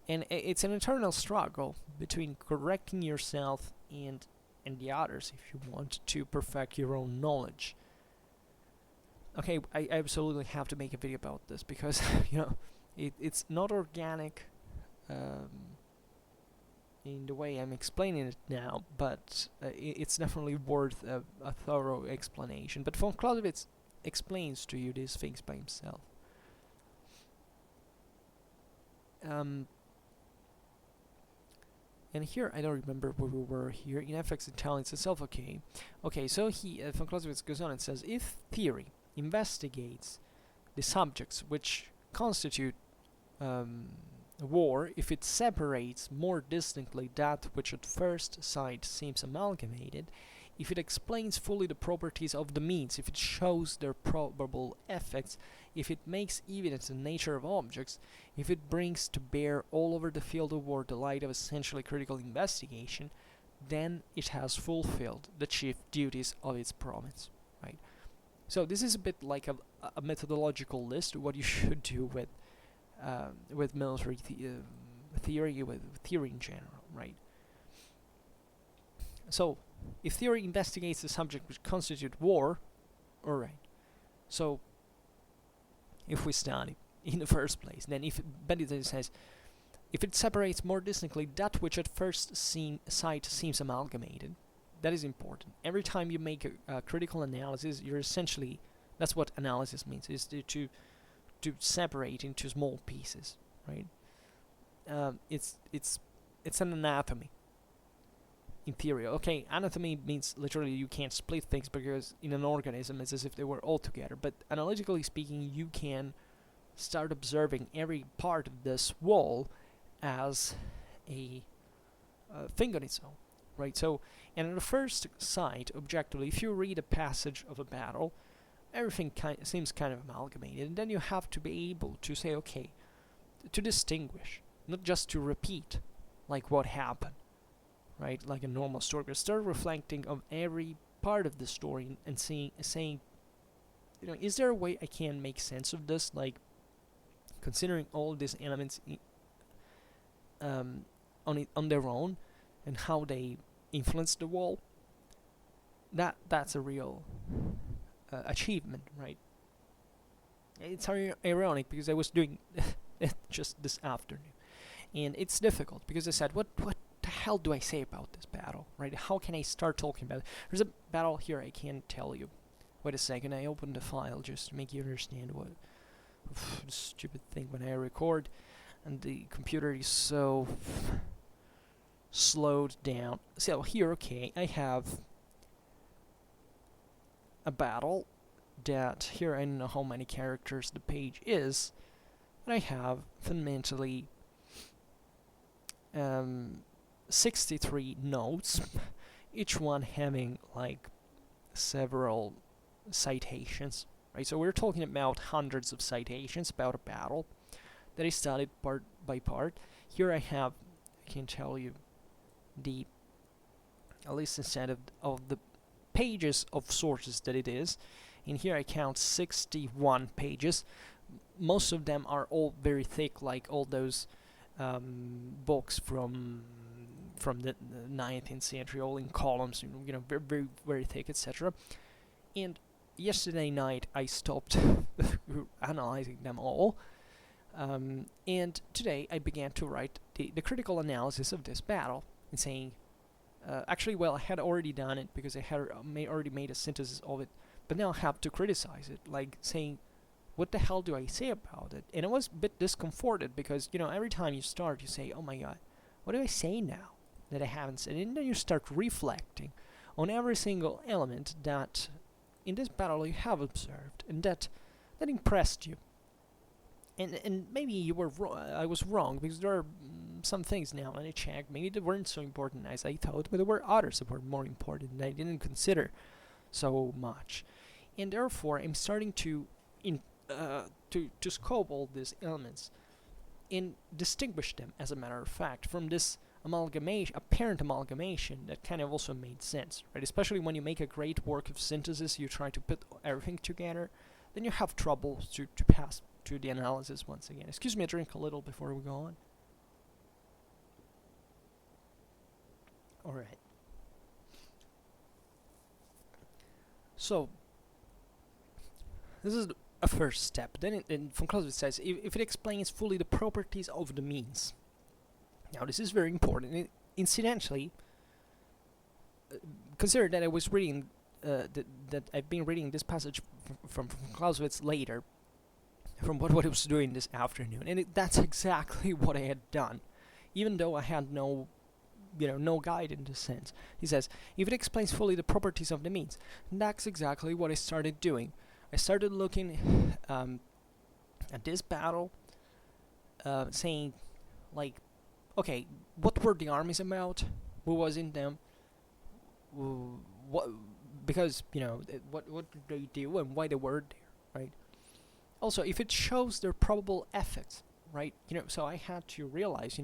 And it's an eternal struggle between correcting yourself and the others if you want to perfect your own knowledge. Okay, I absolutely have to make a video about this, because it's not organic in the way I'm explaining it now, but it's definitely worth a thorough explanation. But von Clausewitz explains to you these things by himself. And here, I don't remember where we were here. In FX Italians itself, okay. Okay, so von Clausewitz goes on and says, if theory investigates the subjects which constitute war, if it separates more distinctly that which at first sight seems amalgamated, if it explains fully the properties of the means, if it shows their probable effects, if it makes evident the nature of objects, if it brings to bear all over the field of war the light of essentially critical investigation, then it has fulfilled the chief duties of its province, right? So this is a bit like a methodological list of what you should do with military theory, with theory in general, right? So, if theory investigates the subject which constitute war, alright. So, if we study in the first place, then but it says, if it separates more distinctly that which at first sight seems amalgamated, that is important. Every time you make a critical analysis, you're essentially, that's what analysis means, is to separate into small pieces, right? It's an anatomy. In theory, okay, anatomy means literally you can't split things, because in an organism it's as if they were all together. But analytically speaking, you can start observing every part of this wall as a thing on its own, right? So, and at the first sight, objectively, if you read a passage of a battle, everything seems kind of amalgamated, and then you have to be able to say, okay, to distinguish, not just to repeat, like what happened. Right, like a normal story, but start reflecting on every part of the story and saying, is there a way I can make sense of this? Like, considering all these elements on their own and how they influence the wall. That's a real achievement, right? It's ironic because I was doing it just this afternoon, and it's difficult because I said, what the hell do I say about this battle, right? How can I start talking about it? There's a battle here I can't tell you. Wait a second, I opened the file just to make you understand what stupid thing when I record. and the computer is so slowed down. So here, okay, I have a battle that here I don't know how many characters the page is, but I have fundamentally 63 notes, each one having like several citations, right? So we're talking about hundreds of citations about a battle that I studied part by part. Here I can tell you a list instead of the pages of sources that it is. In here I count 61 pages. Most of them are all very thick, like all those books from the 19th century, all in columns, very, very, very thick, etc. And yesterday night I stopped analyzing them all, and today I began to write the critical analysis of this battle, and saying, actually, well, I had already done it because I had already made a synthesis of it, but now I have to criticize it, like saying, what the hell do I say about it? And I was a bit discomforted because, every time you start, you say, oh my god, what do I say now that I haven't said? And then you start reflecting on every single element that in this battle you have observed and that impressed you. And maybe you were I was wrong, because there are some things now, and I checked, maybe they weren't so important as I thought, but there were others that were more important that I didn't consider so much. And therefore, I'm starting to scope all these elements and distinguish them, as a matter of fact, from this apparent amalgamation that kind of also made sense, right? Especially when you make a great work of synthesis, you try to put everything together, then you have trouble to pass to the analysis once again. Excuse me, I drink a little before we go on. Alright. So, this is a first step. Then Von Clausewitz says, if it explains fully the properties of the means. Now, this is very important. Incidentally, consider that I was reading, that I've been reading this passage from Clausewitz later, from what I was doing this afternoon, and that's exactly what I had done, even though I had no guide in this sense. He says, if it explains fully the properties of the means, and that's exactly what I started doing. I started looking at this battle, saying, like, okay, what were the armies about? Who was in them? What? Because what did they do and why they were there, right? Also, if it shows their probable effects, right? So I had to realize,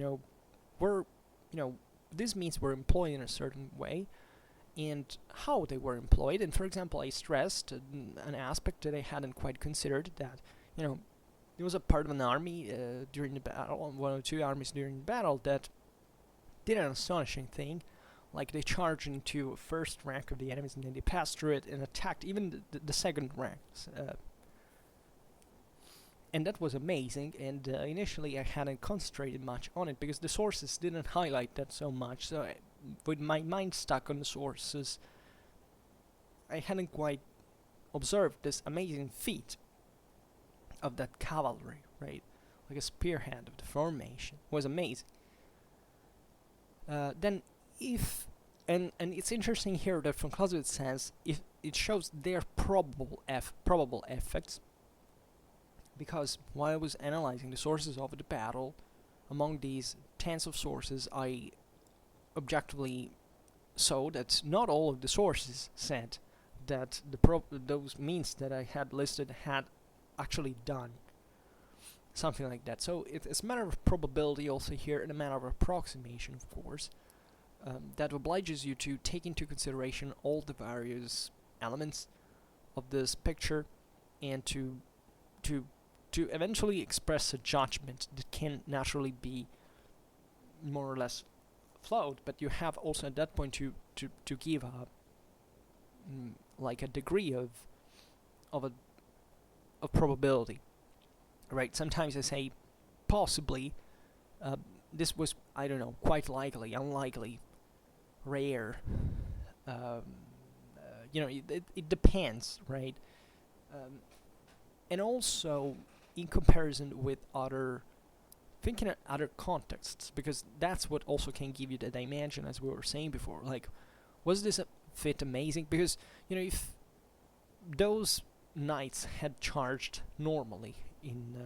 these means were employed in a certain way, and how they were employed. And for example, I stressed an aspect that I hadn't quite considered, that there was a part of an army during the battle, one or two armies during the battle, that did an astonishing thing. Like, they charged into first rank of the enemies, and then they passed through it and attacked even the second ranks. And that was amazing, and initially I hadn't concentrated much on it because the sources didn't highlight that so much, so with my mind stuck on the sources, I hadn't quite observed this amazing feat of that cavalry, right? Like a spearhead of the formation. It was amazing. Then if, and it's interesting here that Von Clausewitz says, if it shows their probable effects, because while I was analyzing the sources of the battle, among these tens of sources, I objectively saw that not all of the sources said that those means that I had listed had actually done something like that. So it's a matter of probability also here, and a matter of approximation, of course, that obliges you to take into consideration all the various elements of this picture, and to eventually express a judgment that can naturally be more or less flawed, but you have also at that point to give like a degree of probability, right? Sometimes I say possibly, this was, I don't know, quite likely, unlikely, rare, it depends, right? And also in comparison with other think in other contexts, because that's what also can give you the dimension, as we were saying before. Like, was this a fit amazing? Because, if those knights had charged normally in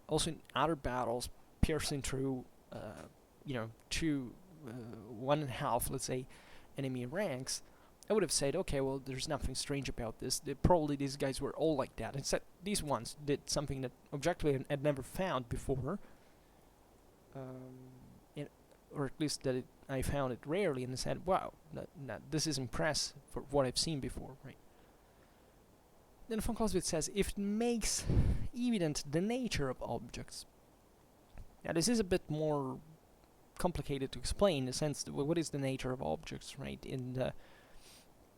also in other battles, piercing through two, 1.5, let's say, enemy ranks, I would have said, okay, well, there's nothing strange about this. Probably these guys were all like that. Instead, these ones did something that objectively I'd never found before, or at least that I found it rarely, and I said, wow, this is impressive for what I've seen before, right? Then von Clausewitz says, if it makes evident the nature of objects. Now, this is a bit more complicated to explain, in the sense that what is the nature of objects, right?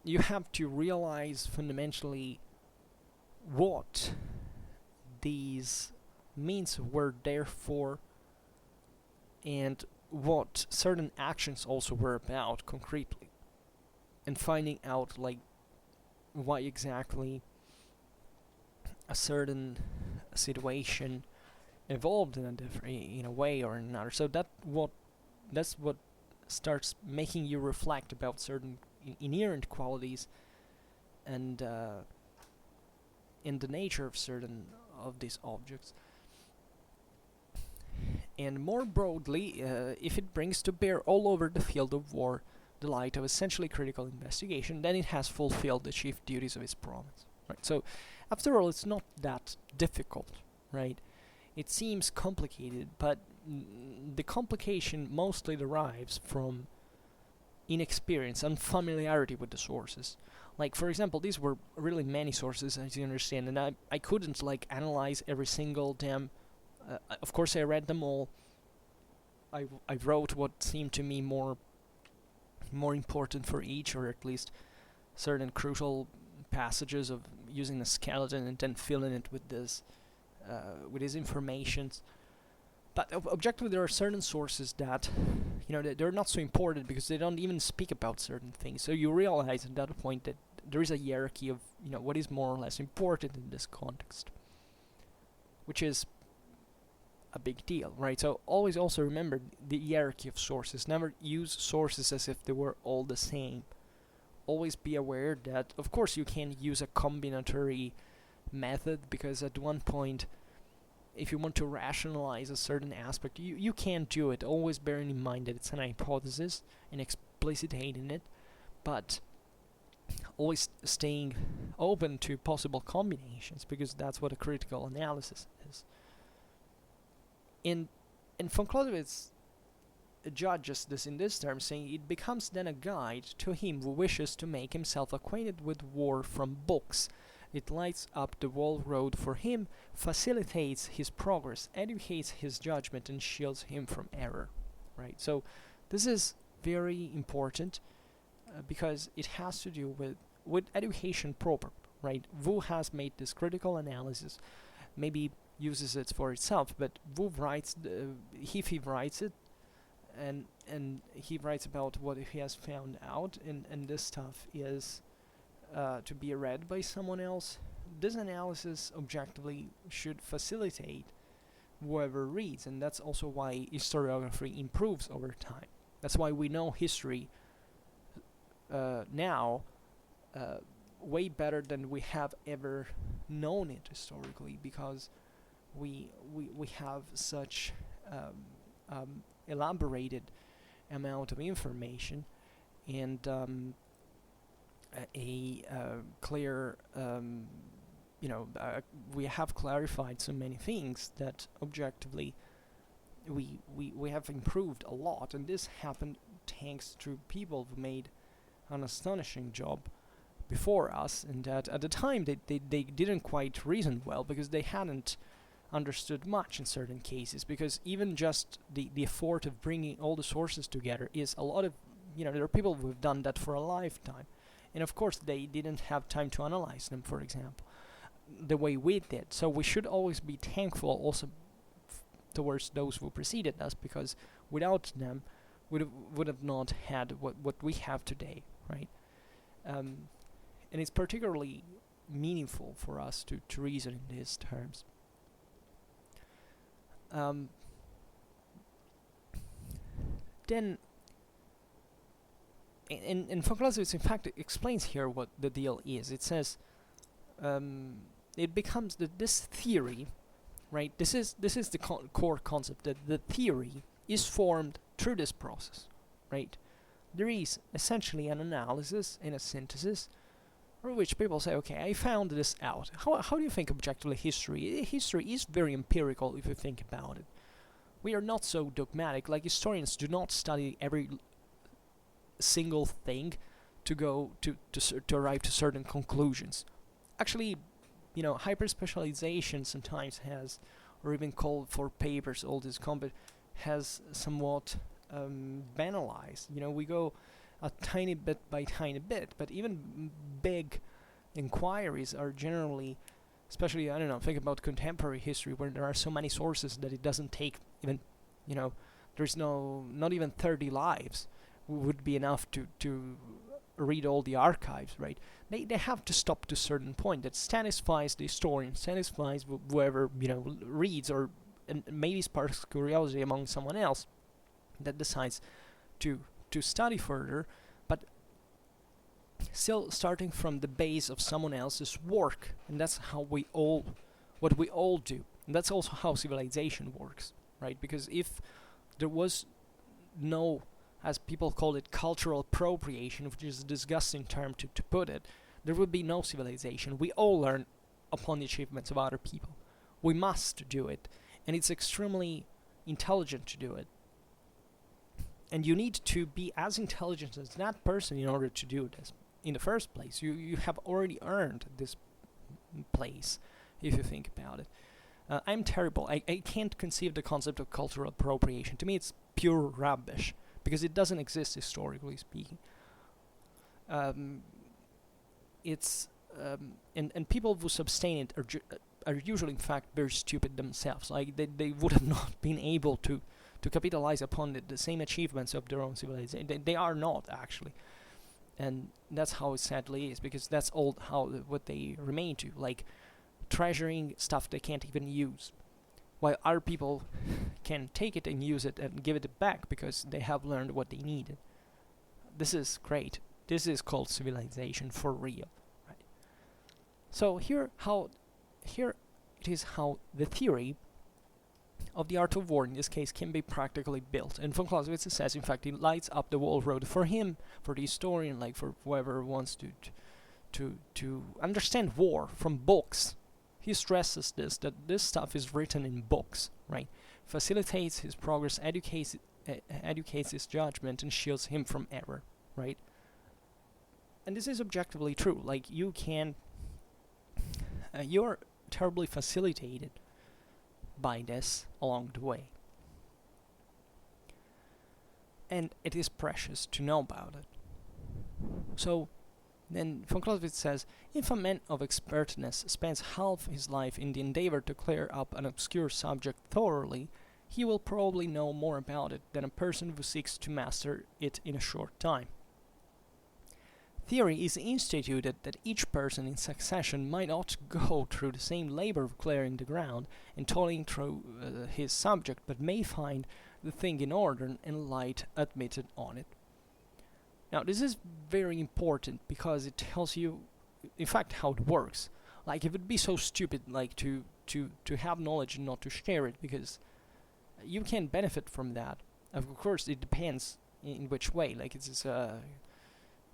You have to realize fundamentally what these means were there for, and what certain actions also were about concretely, and finding out like why exactly a certain situation evolved in a way or another. So that's what starts making you reflect about certain inherent qualities and in the nature of certain of these objects. And more broadly, if it brings to bear all over the field of war the light of essentially critical investigation, then it has fulfilled the chief duties of its province. Right. So, after all, it's not that difficult, right? It seems complicated, but the complication mostly derives from inexperience, unfamiliarity with the sources. Like, for example, these were really many sources, as you understand, and I couldn't like analyze every single damn. Of course, I read them all. I wrote what seemed to me more important for each, or at least certain crucial passages of using the skeleton and then filling it with this, with his informations. But objectively, there are certain sources that, they're not so important because they don't even speak about certain things. So you realize at that point that there is a hierarchy of, what is more or less important in this context, which is a big deal, right? So always also remember the hierarchy of sources. Never use sources as if they were all the same. Always be aware that, of course, you can use a combinatory method, because at one point, if you want to rationalize a certain aspect, you can do it, always bearing in mind that it's an hypothesis and explicitating it, but always staying open to possible combinations, because that's what a critical analysis is. And von Clausewitz judges this in this term, saying it becomes then a guide to him who wishes to make himself acquainted with war from books. It lights up the whole road for him, facilitates his progress, educates his judgment, and shields him from error. Right? So this is very important because it has to do with education proper. Right? Wu has made this critical analysis, maybe uses it for itself, but Wu writes, he writes it, and he writes about what he has found out, and this stuff is to be read by someone else. This analysis objectively should facilitate whoever reads, and that's also why historiography improves over time. That's why we know history now way better than we have ever known it historically, because we have such elaborated amount of information and a clear, we have clarified so many things that objectively we have improved a lot, and this happened thanks to people who made an astonishing job before us, and that at the time they didn't quite reason well, because they hadn't understood much in certain cases, because even just the effort of bringing all the sources together is a lot of, there are people who have done that for a lifetime, and of course they didn't have time to analyze them, for example, the way we did. So we should always be thankful also towards those who preceded us, because without them would have not had what we have today, right? And it's particularly meaningful for us to reason in these terms. then and von Clausewitz in fact explains here what the deal is. It says it becomes that this theory, right? This is the core concept, that the theory is formed through this process, right? There is essentially an analysis and a synthesis, for which people say, okay, I found this out. How do you think objectively history? History is very empirical if you think about it. We are not so dogmatic. Like, historians do not study every single thing to go to arrive to certain conclusions. Actually, hyper specialization sometimes has, or even called for papers, all this combat has somewhat banalized. We go a tiny bit by tiny bit, but even big inquiries are generally, especially, I don't know, think about contemporary history where there are so many sources that it doesn't take even, there's not even 30 lives would be enough to read all the archives, right? They have to stop to a certain point that satisfies the historian, satisfies whoever, reads, or and maybe sparks curiosity among someone else that decides to study further, but still starting from the base of someone else's work. And that's what we all do. And that's also how civilization works, right? Because if there was no, as people call it, cultural appropriation, which is a disgusting term to put it, there would be no civilization. We all learn upon the achievements of other people. We must do it, and it's extremely intelligent to do it. And you need to be as intelligent as that person in order to do this in the first place. You have already earned this place, if you think about it. I'm terrible. I can't conceive the concept of cultural appropriation. To me, it's pure rubbish, because it doesn't exist historically speaking. And people who sustain it are usually, in fact, very stupid themselves. Like, they would have not been able to capitalize upon the same achievements of their own civilization. They are not, actually. And that's how it sadly is, because that's all what they remain to, like treasuring stuff they can't even use, while other people can take it and use it and give it back because they have learned what they needed. This is great. This is called civilization for real, right? So here it is how the theory of the art of war, in this case, can be practically built. And von Clausewitz says, in fact, it lights up the whole road for him, for the historian, like for whoever wants to understand war from books. He stresses that this stuff is written in books, right? Facilitates his progress, educates his judgment, and shields him from error, right? And this is objectively true. Like, you're terribly facilitated by this along the way. And it is precious to know about it. So, then von Clausewitz says, if a man of expertness spends half his life in the endeavor to clear up an obscure subject thoroughly, he will probably know more about it than a person who seeks to master it in a short time. Theory is instituted that each person in succession might not go through the same labor of clearing the ground and toiling through his subject, but may find the thing in order and light admitted on it. Now, this is very important because it tells you, in fact, how it works. Like, it would be so stupid, like, to have knowledge and not to share it, because you can benefit from that. Of course, it depends in which way. Like, it's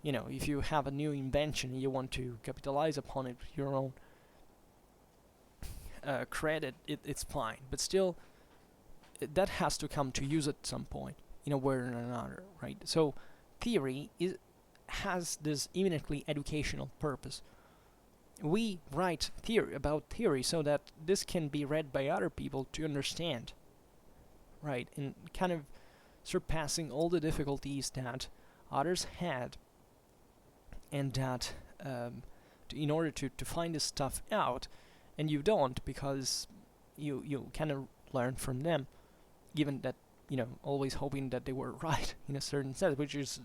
if you have a new invention and you want to capitalize upon it with your own credit, it's fine. But still, that has to come to use at some point, in a way or another, right? So, theory has this eminently educational purpose. We write about theory so that this can be read by other people to understand, right? And kind of surpassing all the difficulties that others had, and that in order to find this stuff out, and you don't, because you kind of learn from them, given that, always hoping that they were right in a certain sense, which is,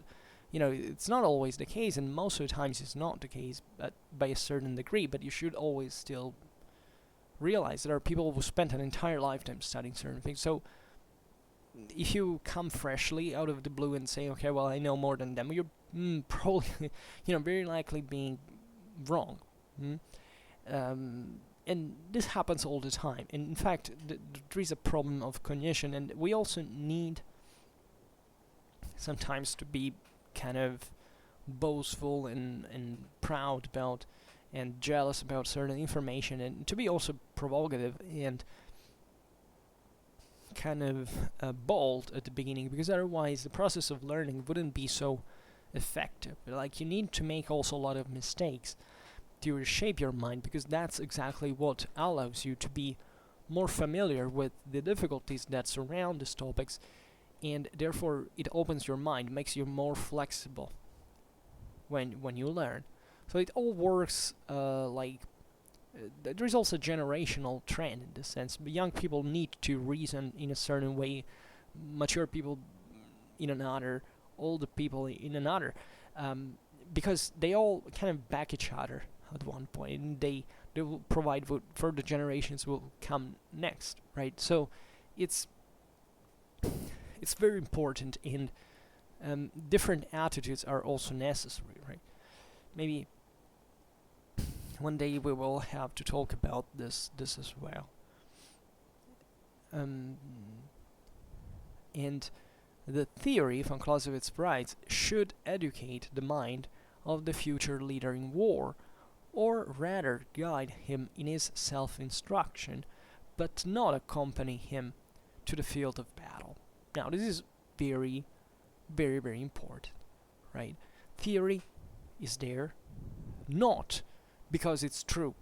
it's not always the case, and most of the times it's not the case, but by a certain degree. But you should always still realize there are people who spent an entire lifetime studying certain things. So if you come freshly out of the blue and say, okay, well, I know more than them, you're probably, very likely being wrong. And this happens all the time. And in fact, there is a problem of cognition, and we also need sometimes to be kind of boastful and proud about and jealous about certain information, and to be also provocative and kind of bold at the beginning, because otherwise the process of learning wouldn't be so effective. Like, you need to make also a lot of mistakes to reshape your mind, because that's exactly what allows you to be more familiar with the difficulties that surround these topics, and therefore it opens your mind, makes you more flexible when you learn. So it all works there is also a generational trend in this sense. Young people need to reason in a certain way, mature people in another, older people in another, because they all kind of back each other at one point, and they will provide what further generations will come next, right? So it's very important, and different attitudes are also necessary, right? Maybe one day we will have to talk about this as well. And the theory, von Clausewitz writes, should educate the mind of the future leader in war, or rather guide him in his self-instruction, but not accompany him to the field of battle. Now, this is very, very, very important, right? Theory is there not because it's true,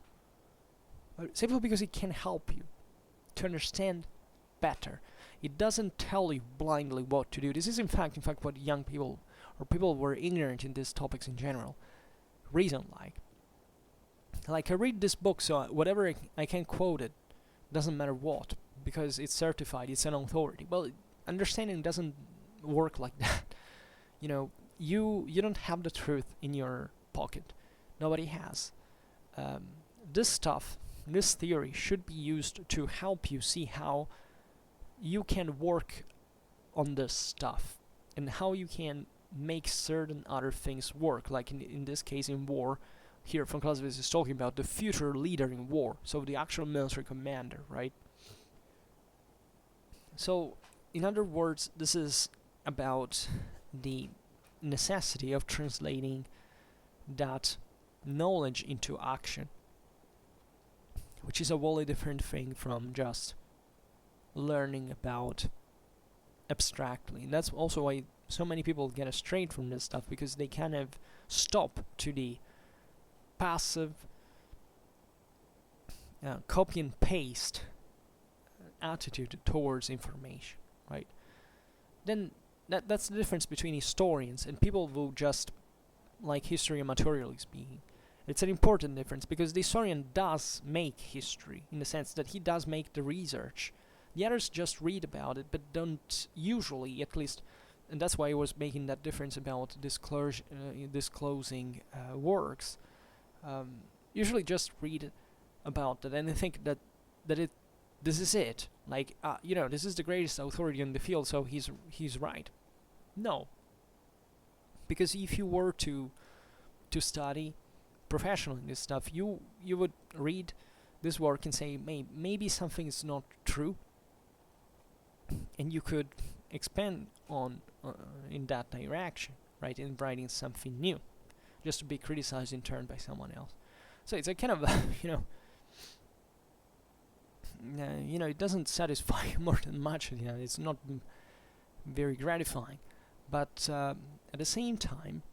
but simply because it can help you to understand better. It doesn't tell you blindly what to do. This is in fact what young people or people who are ignorant in these topics in general reason like I read this book, so whatever I can quote it, doesn't matter what, because it's certified, it's an authority. Well, understanding doesn't work like that. You don't have the truth in your pocket. Nobody has. This stuff, this theory should be used to help you see how you can work on this stuff and how you can make certain other things work, like in this case in war. Here von Clausewitz is talking about the future leader in war, so the actual military commander, right? So, in other words, this is about the necessity of translating that knowledge into action, which is a wholly different thing from just learning about abstractly. And that's also why so many people get astray from this stuff, because they kind of stop to the passive copy and paste attitude towards information, right? Then that's the difference between historians and people who just like history amatorially speaking. It's an important difference, because the historian does make history in the sense that he does make the research. The others just read about it, but don't usually, at least, and that's why I was making that difference about disclosing works. Usually just read about that, and I think that this is it. Like, this is the greatest authority in the field, so he's right. No, because if you were to study professionally this stuff, you would read this work and say, maybe something is not true, and you could expand on in that direction, right, in writing something new, just to be criticized in turn by someone else. So it's a kind of it doesn't satisfy more than much. It's not very gratifying, but at the same time,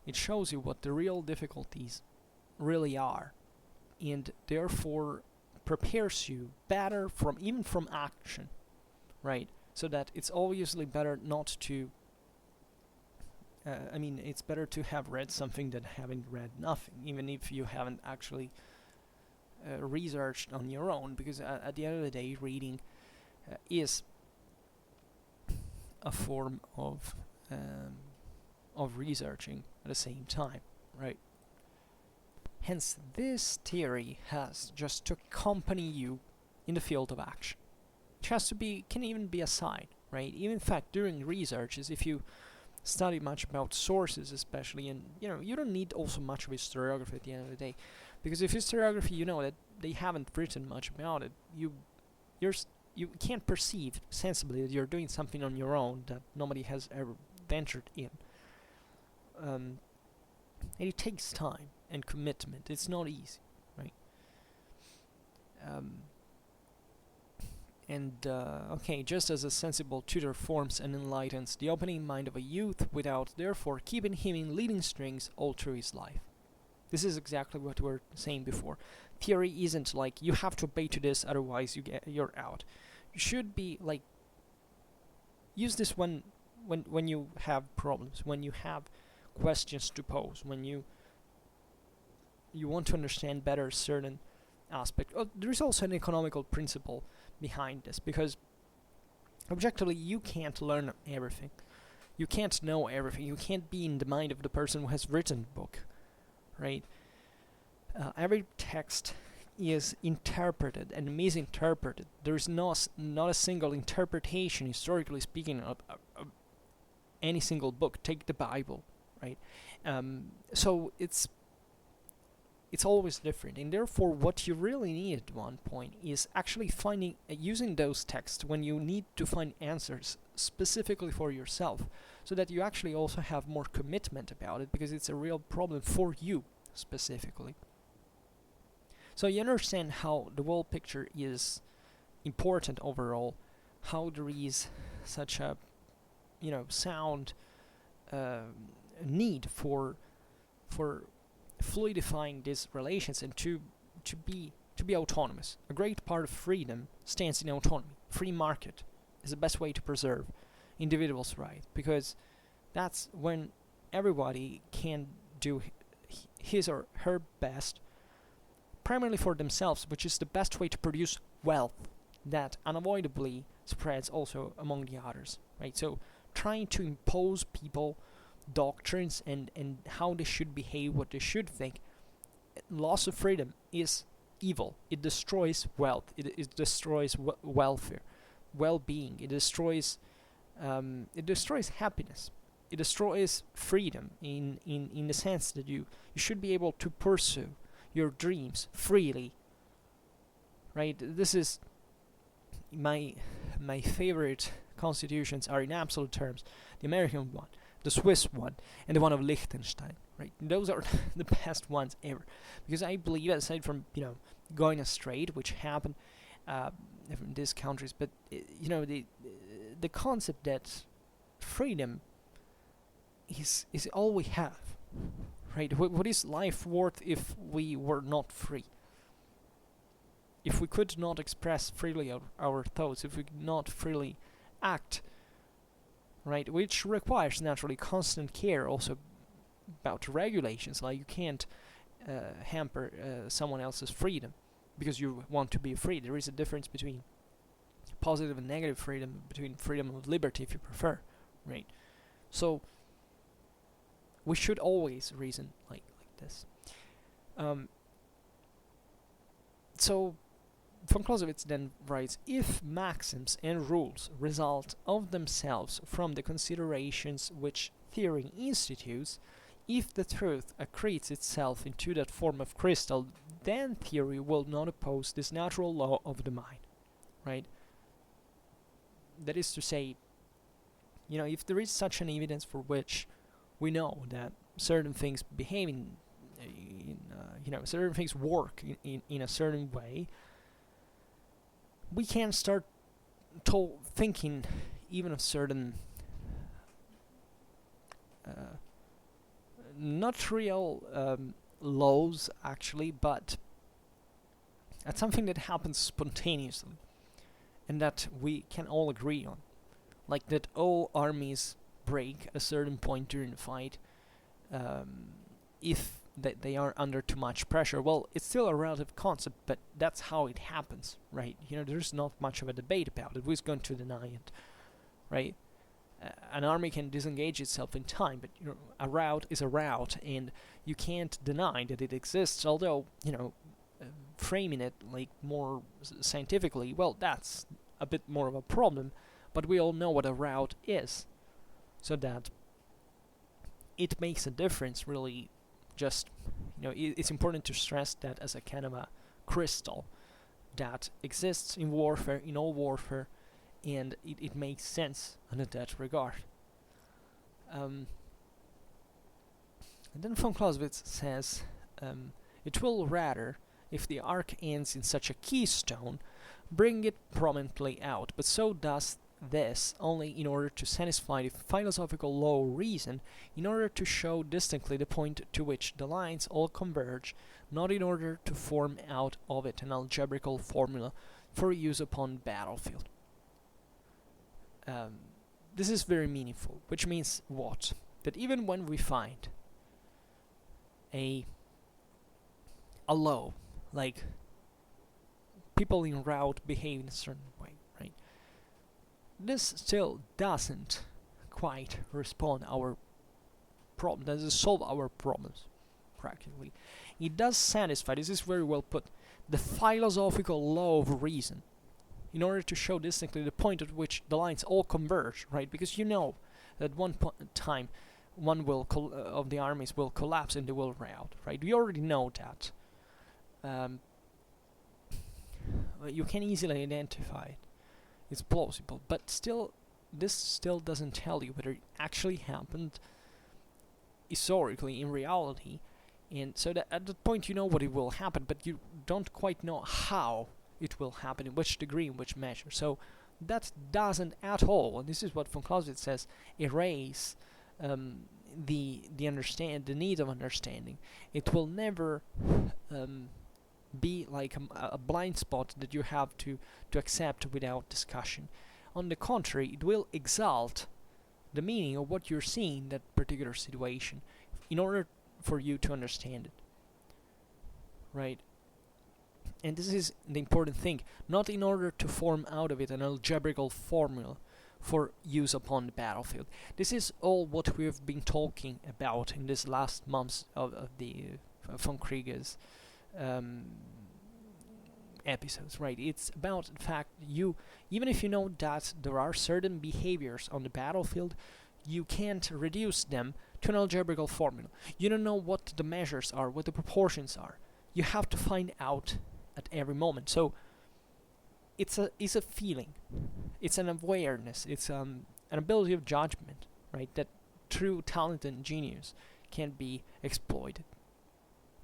it shows you what the real difficulties really are, and therefore prepares you better even from action, right? So that it's obviously better not to it's better to have read something than having read nothing, even if you haven't actually researched on your own, because at the end of the day, reading is a form of researching at the same time, right? Hence, this theory has just to accompany you in the field of action. can even be a side, right? Even in fact, during researches, if you study much about sources especially, and you don't need also much of historiography at the end of the day, because if historiography, you know that they haven't written much about it, you can't perceive sensibly that you're doing something on your own that nobody has ever ventured in. And it takes time and commitment. It's not easy, right? Okay, just as a sensible tutor forms and enlightens the opening mind of a youth without therefore keeping him in leading strings all through his life. This is exactly what we were saying before. Theory isn't like you have to obey to this, otherwise you're out. You should be like use this when you have problems, when you have questions to pose, when you want to understand better certain aspect. There is also an economical principle behind this, because objectively you can't learn everything. You can't know everything. You can't be in the mind of the person who has written the book, right? Every text is interpreted and misinterpreted. There is not a single interpretation, historically speaking, of any single book. Take the Bible, right? So it's always different, and therefore what you really need at one point is actually using those texts when you need to find answers specifically for yourself, so that you actually also have more commitment about it, because it's a real problem for you specifically. So you understand how the whole picture is important overall, how there is such a sound need for fluidifying these relations and to be autonomous. A great part of freedom stands in autonomy. Free market is the best way to preserve individuals' rights, because that's when everybody can do his or her best, primarily for themselves, which is the best way to produce wealth that unavoidably spreads also among the others, right? So trying to impose people doctrines and how they should behave, what they should think, loss of freedom is evil. It destroys wealth. It destroys welfare, well-being. It destroys happiness. It destroys freedom in the sense that you should be able to pursue your dreams freely, right? This is my favorite constitutions are in absolute terms the American one, the Swiss one, and the one of Liechtenstein, right? Those are the best ones ever, because I believe, aside from going astray, which happened in these countries, but the concept that freedom is all we have, right? What is life worth if we were not free? If we could not express freely our thoughts, if we could not freely act, right, which requires naturally constant care also about regulations, like you can't hamper someone else's freedom because you want to be free. There is a difference between positive and negative freedom, between freedom of liberty, if you prefer, right? So we should always reason like this. So Von Clausewitz then writes, if maxims and rules result of themselves from the considerations which theory institutes, if the truth accretes itself into that form of crystal, then theory will not oppose this natural law of the mind, right? That is to say, if there is such an evidence for which we know that certain things behave certain things work in a certain way, we can start thinking even of certain not real laws actually, but at something that happens spontaneously and that we can all agree on, like that all armies break at a certain point during the fight if they are under too much pressure. Well, it's still a relative concept, but that's how it happens, right? There's not much of a debate about it. Who's going to deny it, right? An army can disengage itself in time, but a route is a route, and you can't deny that it exists. Although framing it like more scientifically, well, that's a bit more of a problem, but we all know what a route is, so that it makes a difference, really. Just, it's important to stress that as a kind of a crystal that exists in warfare, in all warfare, and it makes sense in that regard. And then von Clausewitz says, it will rather, if the arc ends in such a keystone, bring it prominently out, but so does this only in order to satisfy the philosophical law of reason, in order to show distinctly the point to which the lines all converge, not in order to form out of it an algebraical formula for use upon battlefield. This is very meaningful, which means what? That even when we find a law, like people in route behave in a certain way, right? This still doesn't quite respond our problem, doesn't solve our problems, practically. It does satisfy, this is very well put, the philosophical law of reason, in order to show distinctly the point at which the lines all converge, right? Because you know that one time one will of the armies will collapse and they will rout, right? We already know that. You can easily identify it. It's plausible, but still, this still doesn't tell you whether it actually happened historically in reality, and so that at that point you know what it will happen, but you don't quite know how it will happen, in which degree, in which measure. So that doesn't at all, and this is what von Clausewitz says, erase the need of understanding. It will never be like a blind spot that you have to accept without discussion. On the contrary, it will exalt the meaning of what you're seeing in that particular situation in order for you to understand it, right? And this is the important thing, not in order to form out of it an algebraical formula for use upon the battlefield. This is all what we have been talking about in this last months of the Vom Kriege's episodes, right? It's about the fact even if you know that there are certain behaviors on the battlefield, you can't reduce them to an algebraical formula. You don't know what the measures are, what the proportions are. You have to find out at every moment. So it's a feeling, it's an awareness, it's an ability of judgment, right? That true talent and genius can be exploited.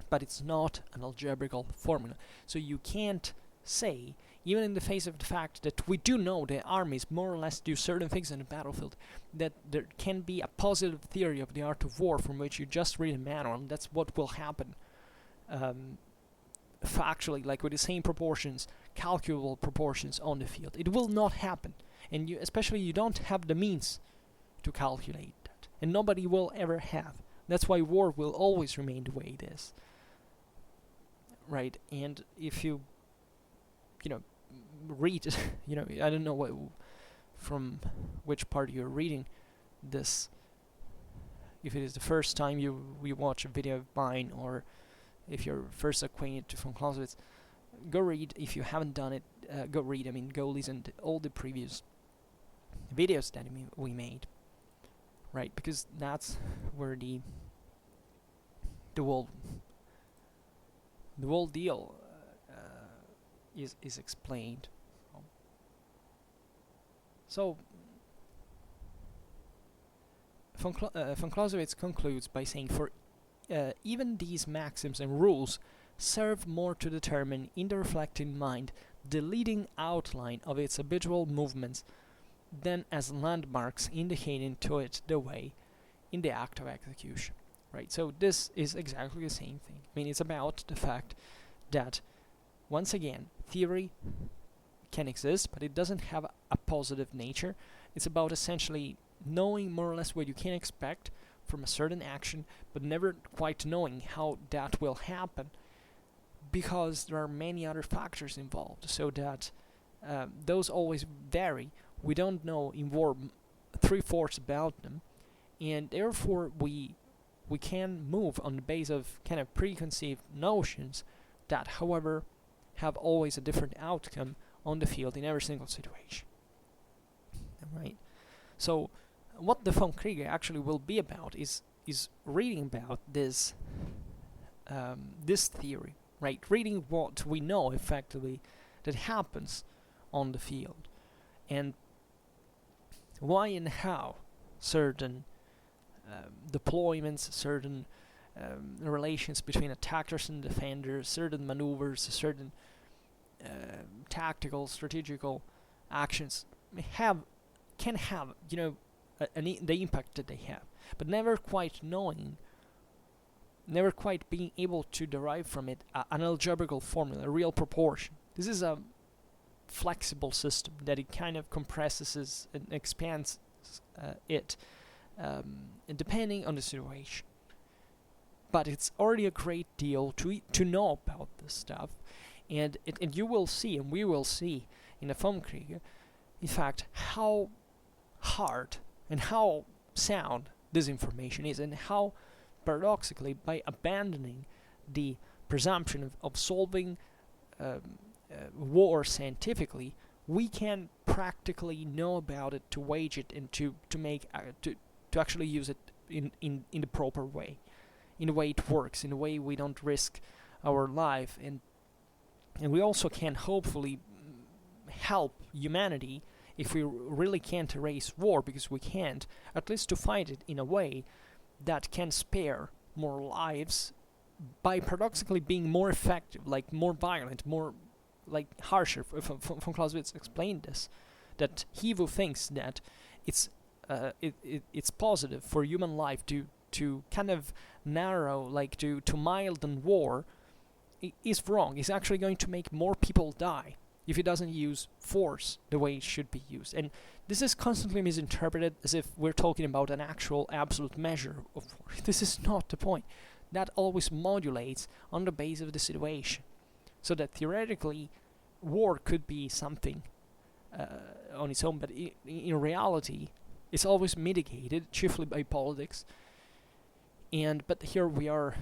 But it's not an algebraical formula. So you can't say, even in the face of the fact that we do know the armies more or less do certain things on the battlefield, that there can be a positive theory of the art of war from which you just read a manual, and that's what will happen factually, like with the same proportions, calculable proportions on the field. It will not happen, and you don't have the means to calculate that, and nobody will ever have. That's why war will always remain the way it is. Right, and if you read, I don't know from which part you're reading this, if it is the first time you watch a video of mine, or if you're first acquainted to von Clausewitz, go read. If you haven't done it, go read. Go listen to all the previous videos that we made, right? Because that's where the whole deal is explained. So von Clausewitz concludes by saying, for even these maxims and rules serve more to determine in the reflecting mind the leading outline of its habitual movements than as landmarks indicating to it the way in the act of execution. Right, so this is exactly the same thing. It's about the fact that, once again, theory can exist, but it doesn't have a positive nature. It's about essentially knowing more or less what you can expect from a certain action, but never quite knowing how that will happen, because there are many other factors involved, so that those always vary. We don't know in war 3/4 about them, and therefore we can move on the base of kind of preconceived notions that, however, have always a different outcome on the field in every single situation. Right? So what the Vom Kriege actually will be about is reading about this this theory, right? Reading what we know effectively that happens on the field, and why and how certain deployments, certain relations between attackers and defenders, certain maneuvers, certain tactical, strategical actions can have, the impact that they have, but never quite being able to derive from it an algebraical formula, a real proportion. This is a flexible system that it kind of compresses and expands it depending on the situation. But it's already a great deal to know about this stuff, and you will see, and we will see in the Vom Kriege, in fact, how hard and how sound this information is, and how paradoxically, by abandoning the presumption of solving war scientifically, we can practically know about it, to wage it, and to actually use it in the proper way, in the way it works, in a way we don't risk our life, and we also can hopefully help humanity, if we really can't erase war, because we can't, at least to fight it in a way that can spare more lives by paradoxically being more effective, like more violent, more like harsher. Von Clausewitz explained this, that he who thinks that it's positive for human life to kind of narrow, like to milden war, is wrong. He's actually going to make more people die if he doesn't use force the way it should be used. And this is constantly misinterpreted as if we're talking about an actual absolute measure of force. This is not the point. That always modulates on the base of the situation. So that theoretically, war could be something on its own, but in reality, it's always mitigated, chiefly by politics. But here we are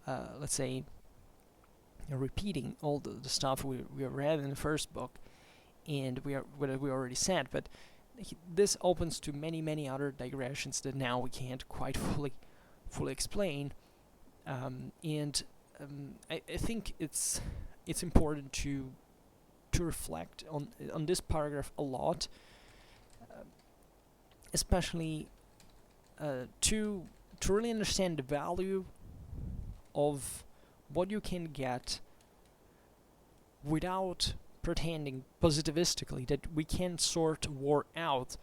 let's say, repeating all the stuff we read in the first book, and we already said, but this opens to many other digressions that now we can't quite fully explain, I think it's important to reflect on this paragraph a lot, especially to really understand the value of what you can get without pretending positivistically that we can sort war out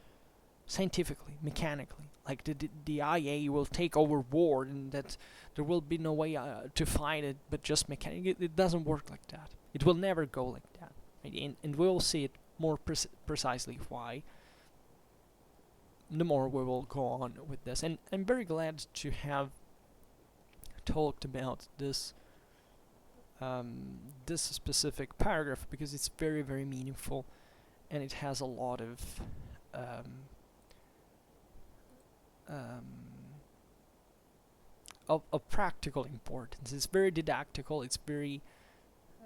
scientifically, mechanically, like the IA will take over war, and that there will be no way to fight it but just mechanically. It doesn't work like that. It will never go like that, right? And we'll see it more precisely why the more we will go on with this. And I'm very glad to have talked about this this specific paragraph, because it's very meaningful, and it has a lot of practical importance. It's very didactical. It's very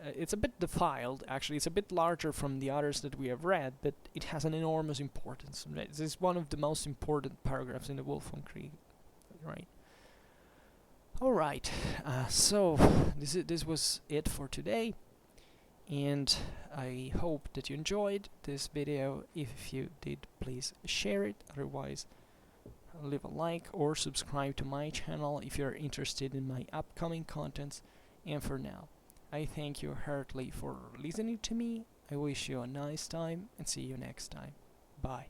it's a bit defiled, actually. It's a bit larger from the others that we have read, but it has an enormous importance. This is one of the most important paragraphs in the Vom Kriege, right? Alright, so this was it for today, and I hope that you enjoyed this video. If you did, please share it. Otherwise, leave a like or subscribe to my channel if you're interested in my upcoming contents. And for now, I thank you heartily for listening to me. I wish you a nice time, and see you next time. Bye.